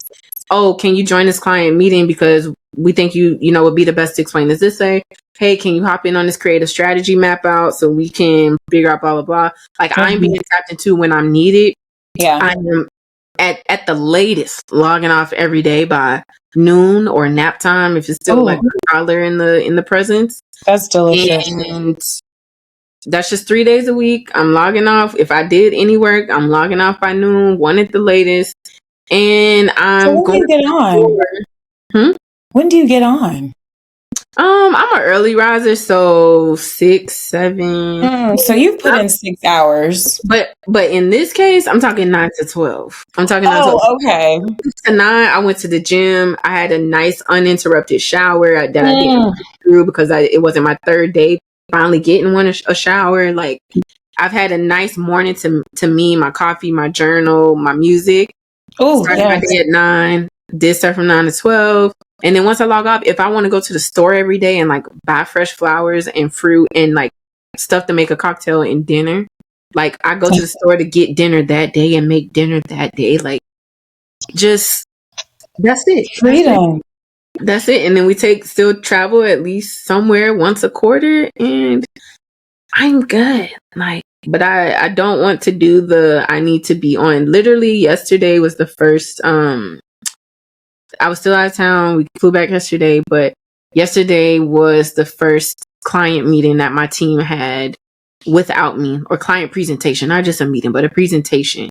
oh, can you join this client meeting because we think you would be the best to explain this way. Hey, can you hop in on this creative strategy map out so we can figure out blah blah blah. Like I'm being tapped into when I'm needed. Yeah. I am at the latest logging off every day by noon or nap time if it's still like a dollar in the presence. That's delicious. And that's just 3 days a week. I'm logging off. If I did any work, I'm logging off by noon, one at the latest. And I'm so when do you get on? When do you get on? I'm an early riser, so 6, 7. So you've put in 6 hours. But in this case, I'm talking 9 to 12. I'm talking 9 to 12. Okay. 6 to 9, I went to the gym. I had a nice uninterrupted shower that I didn't through because it wasn't my third day. Finally getting a shower. Like I've had a nice morning to me, my coffee, my journal, my music. Started my day at 9. Did start from 9 to 12. And then once I log off, if I want to go to the store every day and like buy fresh flowers and fruit and like stuff to make a cocktail and dinner, like I go to the store to get dinner that day and make dinner that day. Like just that's it. Freedom. That's it. And then we still travel at least somewhere once a quarter and I'm good. Like, but I don't want to do I need to be on. Literally yesterday was the first I was still out of town. We flew back yesterday, but yesterday was the first client meeting that my team had without me, or client presentation, not just a meeting, but a presentation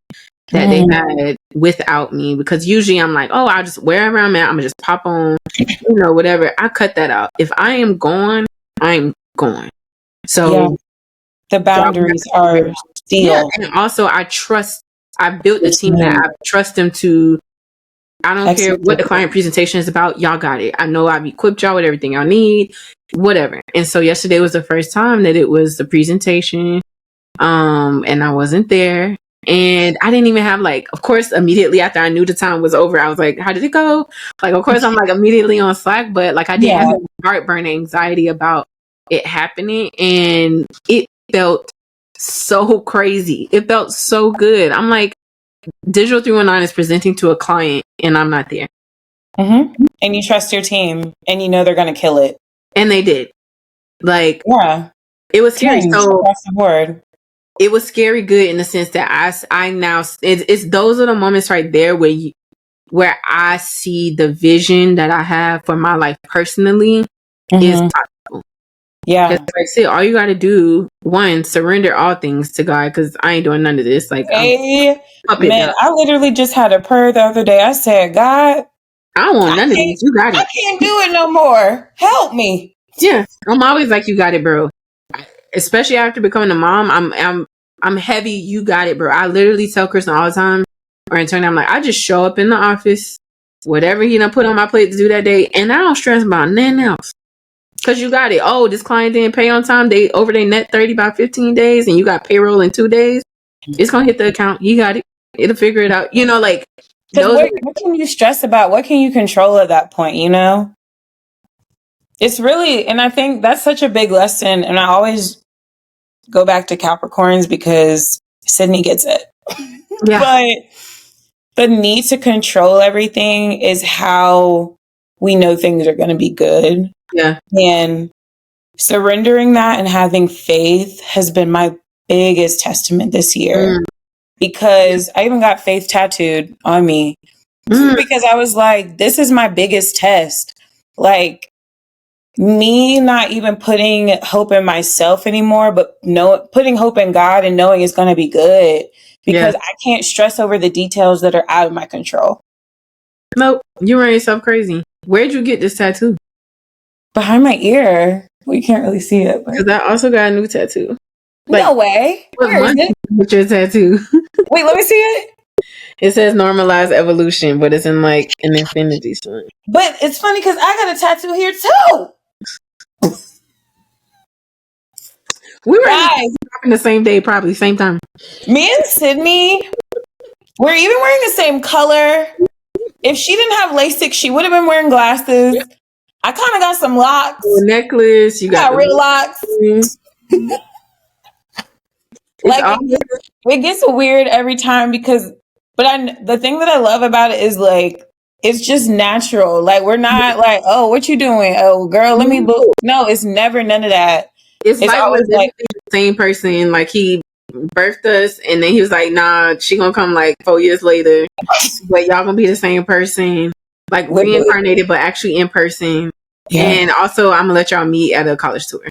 that they had without me. Because usually I'm like, oh, I'll just, wherever I'm at, I'm gonna just pop on, whatever. I cut that out. If I am gone, I'm gone. So the boundaries are still. And also I built the team that I trust them to. I don't care what the client presentation is about. Y'all got it. I know I've equipped y'all with everything y'all need, whatever. And so yesterday was the first time that it was the presentation. And I wasn't there. And I didn't even have of course, immediately after I knew the time was over, I was like, how did it go? Like, of course, I'm immediately on Slack, but I didn't have heartburn anxiety about it happening. And it felt so crazy. It felt so good. I'm like, Digital 319 is presenting to a client and I'm not there. And you trust your team and you know they're going to kill it. And they did. It was scary. So across the board. It was scary good in the sense that I now, it's those are the moments right there where I see the vision that I have for my life personally is possible. Yeah. Like I said, all you got to do, one, surrender all things to God, because I ain't doing none of this. Man, I literally just had a prayer the other day. I said, God, I don't want none of this. You got it. I can't do it no more. Help me. Yeah, I'm always like, you got it, bro. Especially after becoming a mom, I'm heavy. You got it, bro. I literally tell Kristen all the time, or Antonio, I'm like, I just show up in the office, whatever he done put on my plate to do that day, and I don't stress about nothing else. Cause you got it. Oh, this client didn't pay on time. They over their net 30 by 15 days, and you got payroll in 2 days. It's gonna hit the account. You got it. It'll figure it out. You know, like Because those. what can you stress about? What can you control at that point? You know, it's really, and I think that's such a big lesson. And I always go back to Capricorns because Sydney gets it. Yeah. But the need to control everything is how we know things are going to be good. Yeah. And surrendering that and having faith has been my biggest testament this year. Because I even got faith tattooed on me because I was like, this is my biggest test. Like, me not even putting hope in myself anymore, but putting hope in God and knowing it's going to be good because I can't stress over the details that are out of my control. Nope, you ran yourself crazy. Where'd you get this tattoo? Behind my ear. Well, you can't really see it. Because I also got a new tattoo. Like, no way. Where is it? With your tattoo. Wait, let me see it. It says normalized evolution, but it's in like an infinity sign. But it's funny because I got a tattoo here too. We were in the same day, probably same time. Me and Sydney, we're even wearing the same color. If she didn't have LASIK, she would have been wearing glasses. I kind of got some locks. Necklace. You got real locks. Like it gets weird every time because, but the thing that I love about it is like it's just natural. Like we're not like, oh, what you doing? Oh, girl, let me book. No, it's never none of that. It's like always like the same person. Like he birthed us, and then he was like, "Nah, she gonna come like 4 years later, but y'all gonna be the same person, like reincarnated, but actually in person." Yeah. And also, I'm gonna let y'all meet at a college tour.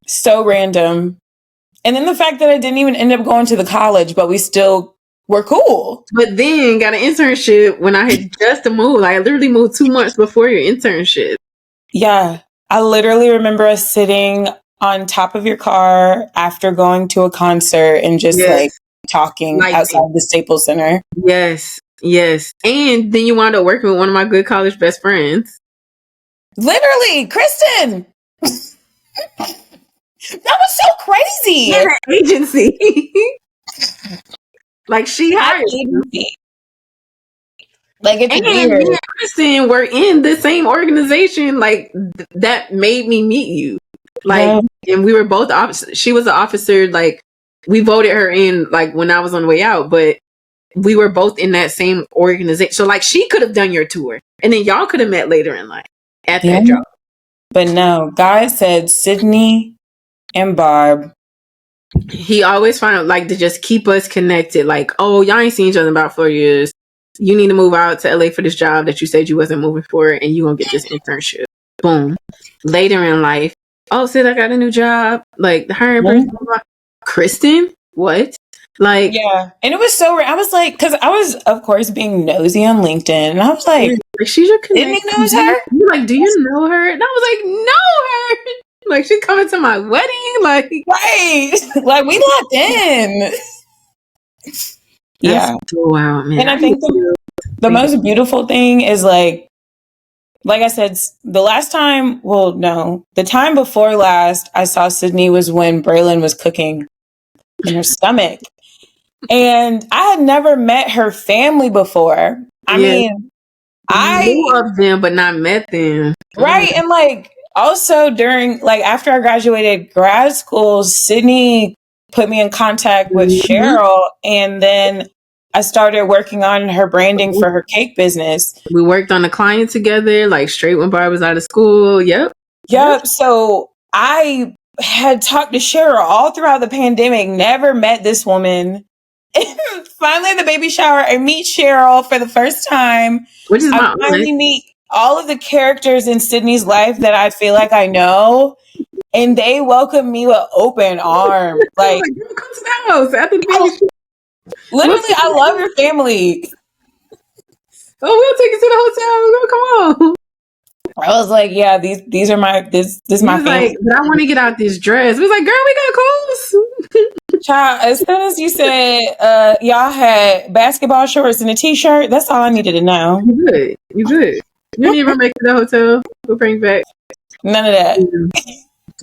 So random. And then the fact that I didn't even end up going to the college, but we still were cool. But then got an internship when I had just moved. Like, I literally moved 2 months before your internship. Yeah. I literally remember us sitting on top of your car after going to a concert and just like talking outside the Staples Center. Yes. Yes. And then you wound up working with one of my good college best friends. Literally, Kristen. That was so crazy. Yeah, agency. Like she hired agency. Like it's weird. Me and Kristen were in the same organization. Like that made me meet you. Like, and we were both she was an officer. Like we voted her in. Like when I was on the way out, but we were both in that same organization. So like she could have done your tour, and then y'all could have met later in life at that job. But no, God said Sydney and Barb. He always found like to just keep us connected. Like, oh, y'all ain't seen each other in about 4 years. You need to move out to LA for this job that you said you wasn't moving for, and you gonna get this internship. Boom. Later in life, oh, Sid, I got a new job. Like the hiring person, Kristen. What? Like, yeah. And it was so. I was like, because I was, of course, being nosy on LinkedIn, and I was like, she's your connection. Didn't he knows her? You're like, do you know her? And I was like, know her. Like she's coming to my wedding, like right, like we locked in. Yeah, wow, man. And I think the most beautiful thing is like I said, the last time, well, no, the time before last I saw Sydney was when Braylon was cooking in her stomach, and I had never met her family before. I mean, I knew of them, but not met them, right? And like. Also, during after I graduated grad school, Sydney put me in contact with Cheryl, and then I started working on her branding for her cake business. We worked on a client together, like straight when Barb was out of school. Yep. So I had talked to Cheryl all throughout the pandemic, never met this woman. And finally, at the baby shower, I meet Cheryl for the first time. Which is I finally meet all of the characters in Sydney's life that I feel like I know, and they welcome me with open arms. Like, come to the house after the baby shower. Literally, I love your family. Oh, we'll take you to the hotel. Come on. I was like, yeah, these are my this is my family. Like, but I want to get out this dress. We was like, girl, we got clothes. Child, as soon as you said y'all had basketball shorts and a t-shirt, that's all I needed to know. You good. You good. You didn't even make it to the hotel. We'll bring back. None of that.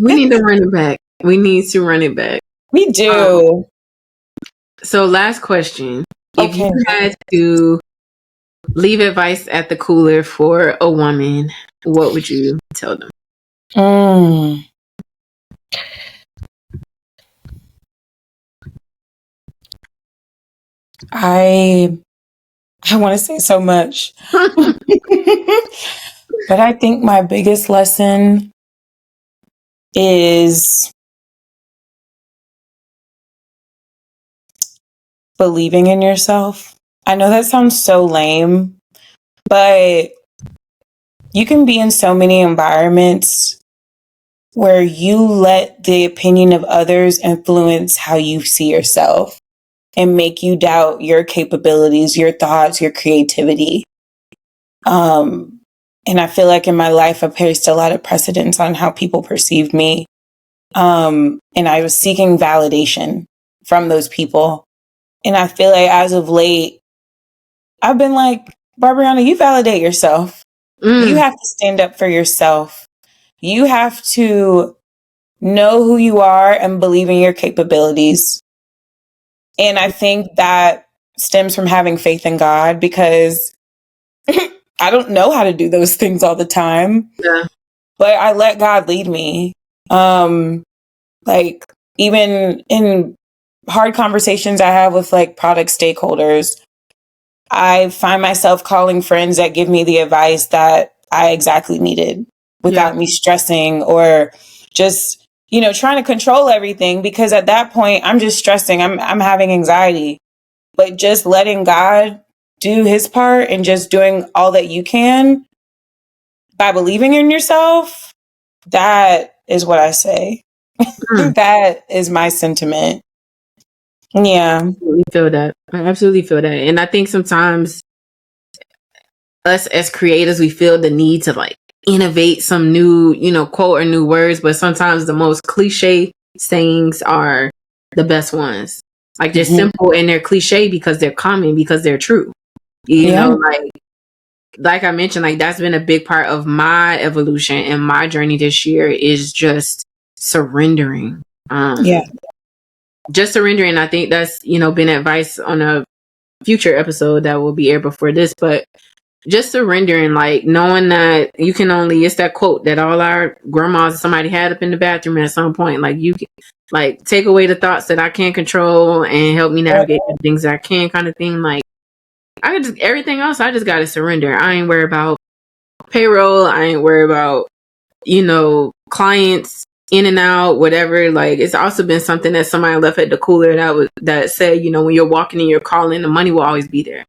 We need to run it back. We need to run it back. We do. So last question. If you Okay. had to leave advice at the cooler for a woman, what would you tell them? Mm. I want to say so much. But I think my biggest lesson is believing in yourself. I know that sounds so lame, but you can be in so many environments where you let the opinion of others influence how you see yourself and make you doubt your capabilities, your thoughts, your creativity. And I feel like in my life, I placed a lot of precedence on how people perceived me. And I was seeking validation from those people. And I feel like as of late, I've been like, Barbrianna, you validate yourself. You have to stand up for yourself. You have to know who you are and believe in your capabilities. And I think that stems from having faith in God, because I don't know how to do those things all the time, Yeah. but I let God lead me. Like even in hard conversations I have with like product stakeholders, I find myself calling friends that give me the advice that I exactly needed without me stressing or just, trying to control everything, because at that point I'm just stressing. I'm having anxiety. But just letting God do his part and just doing all that you can by believing in yourself, that is what I say. That is my sentiment. Yeah. I feel that. I absolutely feel that. And I think sometimes us as creators, we feel the need to like innovate some new, quote or new words, but sometimes the most cliche sayings are the best ones. Like they're simple and they're cliche because they're common, because they're true. Yeah. Like I mentioned, like that's been a big part of my evolution and my journey this year is just surrendering. Yeah. Just surrendering. I think that's, been advice on a future episode that will be aired before this, but just surrendering, like knowing that you can only, it's that quote that all our grandmas, somebody had up in the bathroom at some point, like you can like take away the thoughts that I can't control and help me navigate the things that I can, kind of thing. Like I just, everything else, I just got to surrender. I ain't worried about payroll. I ain't worried about, clients in and out, whatever. Like it's also been something that somebody left at the cooler that said, when you're walking in your calling, the money will always be there.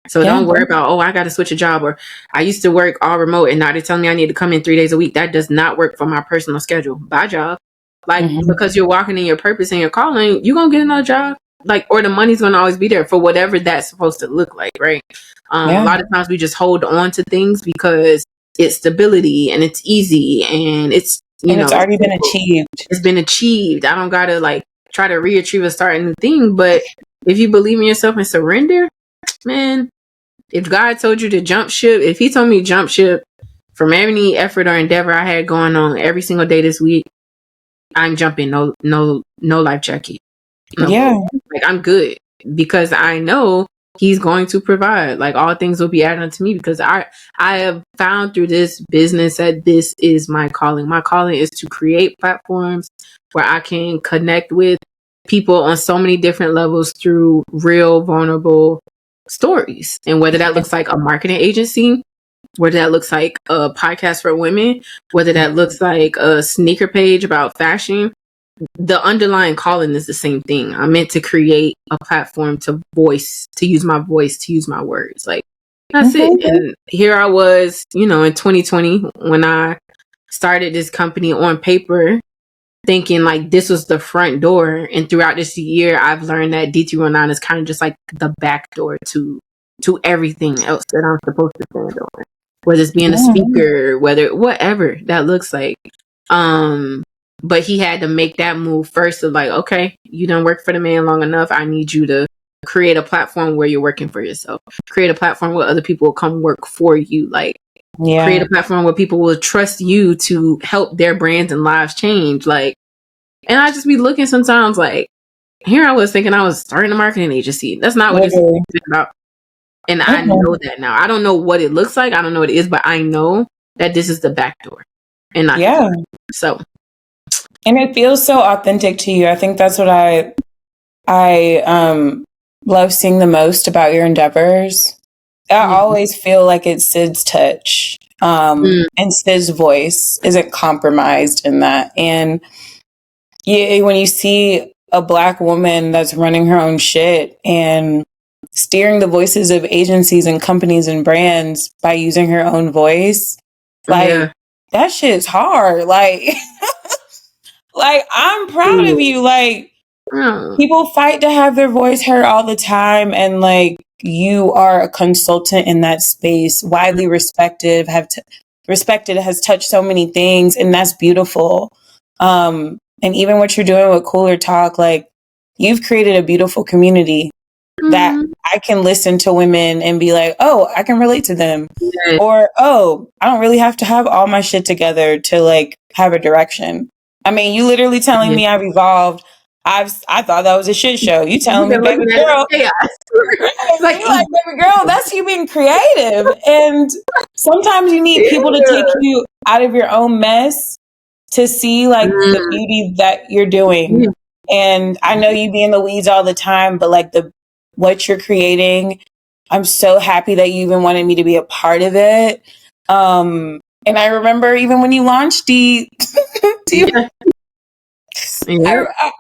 So don't worry about, oh, I got to switch a job, or I used to work all remote and now they're telling me I need to come in 3 days a week. That does not work for my personal schedule. Bye job. Like because you're walking in your purpose and your calling, you're going to get another job. Like, or the money's going to always be there for whatever that's supposed to look like. Right. A lot of times we just hold on to things because it's stability and it's easy and it's, it's already been achieved. It's been achieved. I don't got to like try to retrieve or start a new thing. But if you believe in yourself and surrender, man, if God told you to jump ship, if he told me to jump ship from any effort or endeavor I had going on every single day this week, I'm jumping. No life jacket. Yeah. Like I'm good because I know he's going to provide. Like all things will be added unto me because I have found through this business that this is my calling. My calling is to create platforms where I can connect with people on so many different levels through real vulnerable stories. And whether that looks like a marketing agency, whether that looks like a podcast for women, whether that looks like a sneaker page about fashion, the underlying calling is the same thing. I'm meant to create a platform to use my voice, to use my words. Like that's it. And here I was, in 2020 when I started this company on paper, thinking like this was the front door. And throughout this year, I've learned that D319 is kind of just like the back door to everything else that I'm supposed to stand on. Whether it's being a speaker, whether whatever that looks like. But he had to make that move first of like, okay, you done work for the man long enough. I need you to create a platform where you're working for yourself. Create a platform where other people will come work for you. Like create a platform where people will trust you to help their brands and lives change. Like, and I just be looking sometimes like, here I was thinking I was starting a marketing agency. That's not what this is about. And I know that now. I don't know what it looks like. I don't know what it is, but I know that this is the back door and not the front. So, and it feels so authentic to you. I think that's what I love seeing the most about your endeavors. I always feel like it's Sid's touch. And Sid's voice isn't compromised in that. And when you see a Black woman that's running her own shit and steering the voices of agencies and companies and brands by using her own voice, like that shit's hard. Like, like I'm proud of you. Like, people fight to have their voice heard all the time, and like you are a consultant in that space, widely respected, has touched so many things, and that's beautiful. And even what you're doing with Cooler Talk, like you've created a beautiful community that I can listen to women and be like, oh, I can relate to them. Or, oh, I don't really have to have all my shit together to like have a direction. I mean, you literally telling me I've evolved. I thought that was a shit show. You telling me, baby girl, like baby girl, that's you being creative. And sometimes you need people to take you out of your own mess to see like the beauty that you're doing. And I know you be in the weeds all the time, but like what you're creating, I'm so happy that you even wanted me to be a part of it. And I remember even when you launched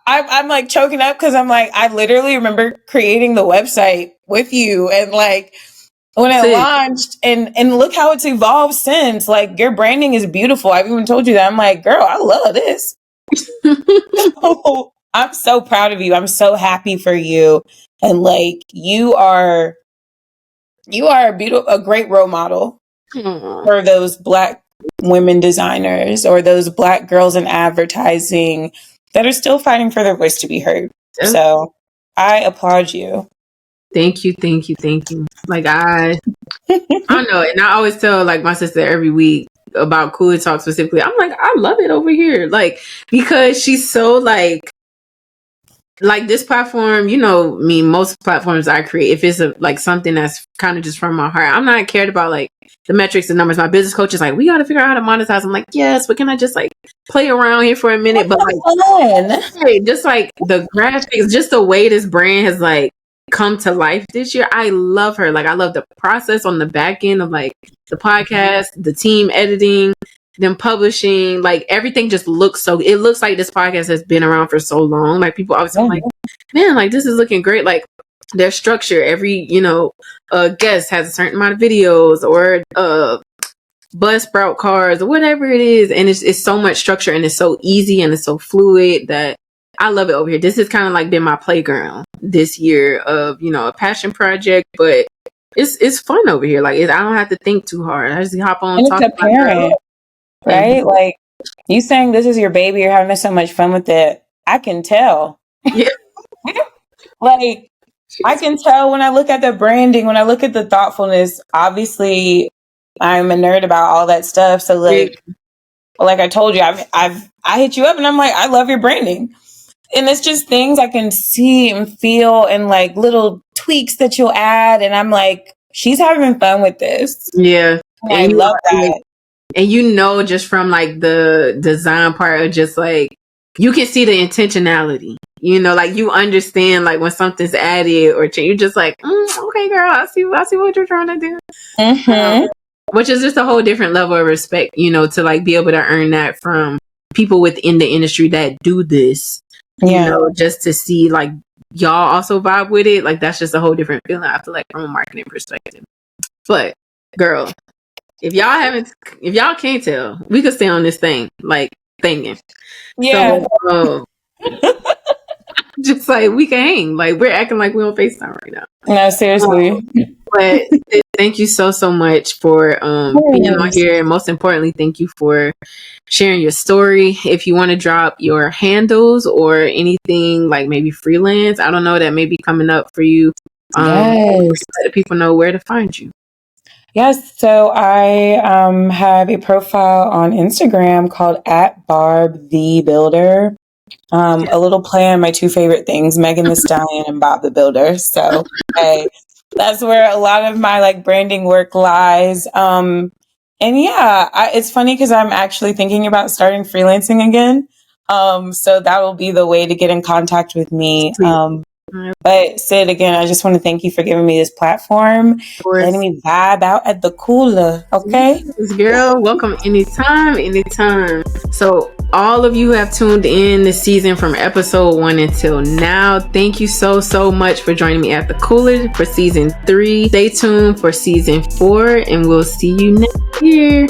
I'm like choking up because I'm like, I literally remember creating the website with you, and like when it launched, and look how it's evolved since. Like your branding is beautiful. I've even told you that. I'm like, girl, I love this. I'm so proud of you. I'm so happy for you. And like you are a great role model for those Black women designers or those Black girls in advertising that are still fighting for their voice to be heard. So I applaud you. Thank you. Like I don't know. And I always tell like my sister every week about Cooler Talk specifically. I'm like, I love it over here. Like, because she's so like this platform, you know me, most platforms I create, if it's like something that's kind of just from my heart, I'm not cared about like the metrics and numbers. My business coach is like, we got to figure out how to monetize. I'm like, yes, but can I just like play around here for a minute? But like, hey, just like the graphics, just the way this brand has like come to life this year. I love her. Like, I love the process on the back end of like the podcast, the team editing, them publishing, like everything just looks it looks like this podcast has been around for so long. Like people always like, man, like this is looking great. Like their structure, every, guest has a certain amount of videos or Buzzsprout cards or whatever it is. And it's so much structure and it's so easy and it's so fluid that I love it over here. This has kind of like been my playground this year of, a passion project, but it's fun over here. Like I don't have to think too hard. I just hop on and talk about it. Right? Like you saying this is your baby, you're having so much fun with it. I can tell. Yeah. Like I can tell when I look at the branding, when I look at the thoughtfulness. Obviously, I'm a nerd about all that stuff. So like I told you, I hit you up and I'm like, I love your branding. And it's just things I can see and feel and like little tweaks that you'll add. And I'm like, she's having fun with this. Yeah. And I love that. And just from like the design part of just like, you can see the intentionality, like you understand like when something's added or changed, you're just like, okay, girl, I see what you're trying to do. Which is just a whole different level of respect, to like be able to earn that from people within the industry that do this, just to see like y'all also vibe with it. Like that's just a whole different feeling, I feel like, from a marketing perspective. But girl, if y'all can't tell, we could stay on this thing, like thinking. Yeah. So, just like we can hang. Like we're acting like we're on FaceTime right now. No, seriously. But thank you so much for being on here, and most importantly, thank you for sharing your story. If you want to drop your handles or anything like maybe freelance, I don't know, that may be coming up for you. Let people know where to find you. Yes, so I have a profile on Instagram called @BarbTheBuilder. A little play on my two favorite things, Megan Thee Stallion and Bob the Builder. So, hey, that's where a lot of my like branding work lies. And yeah, it's funny because I'm actually thinking about starting freelancing again. So that will be the way to get in contact with me. But Sid, again, I just want to thank you for giving me this platform, letting me vibe out at the cooler. Okay, yes, girl, welcome anytime, anytime. So all of you who have tuned in this season from episode 1 until now, thank you so much for joining me at the cooler for season 3. Stay tuned for season 4, and we'll see you next year.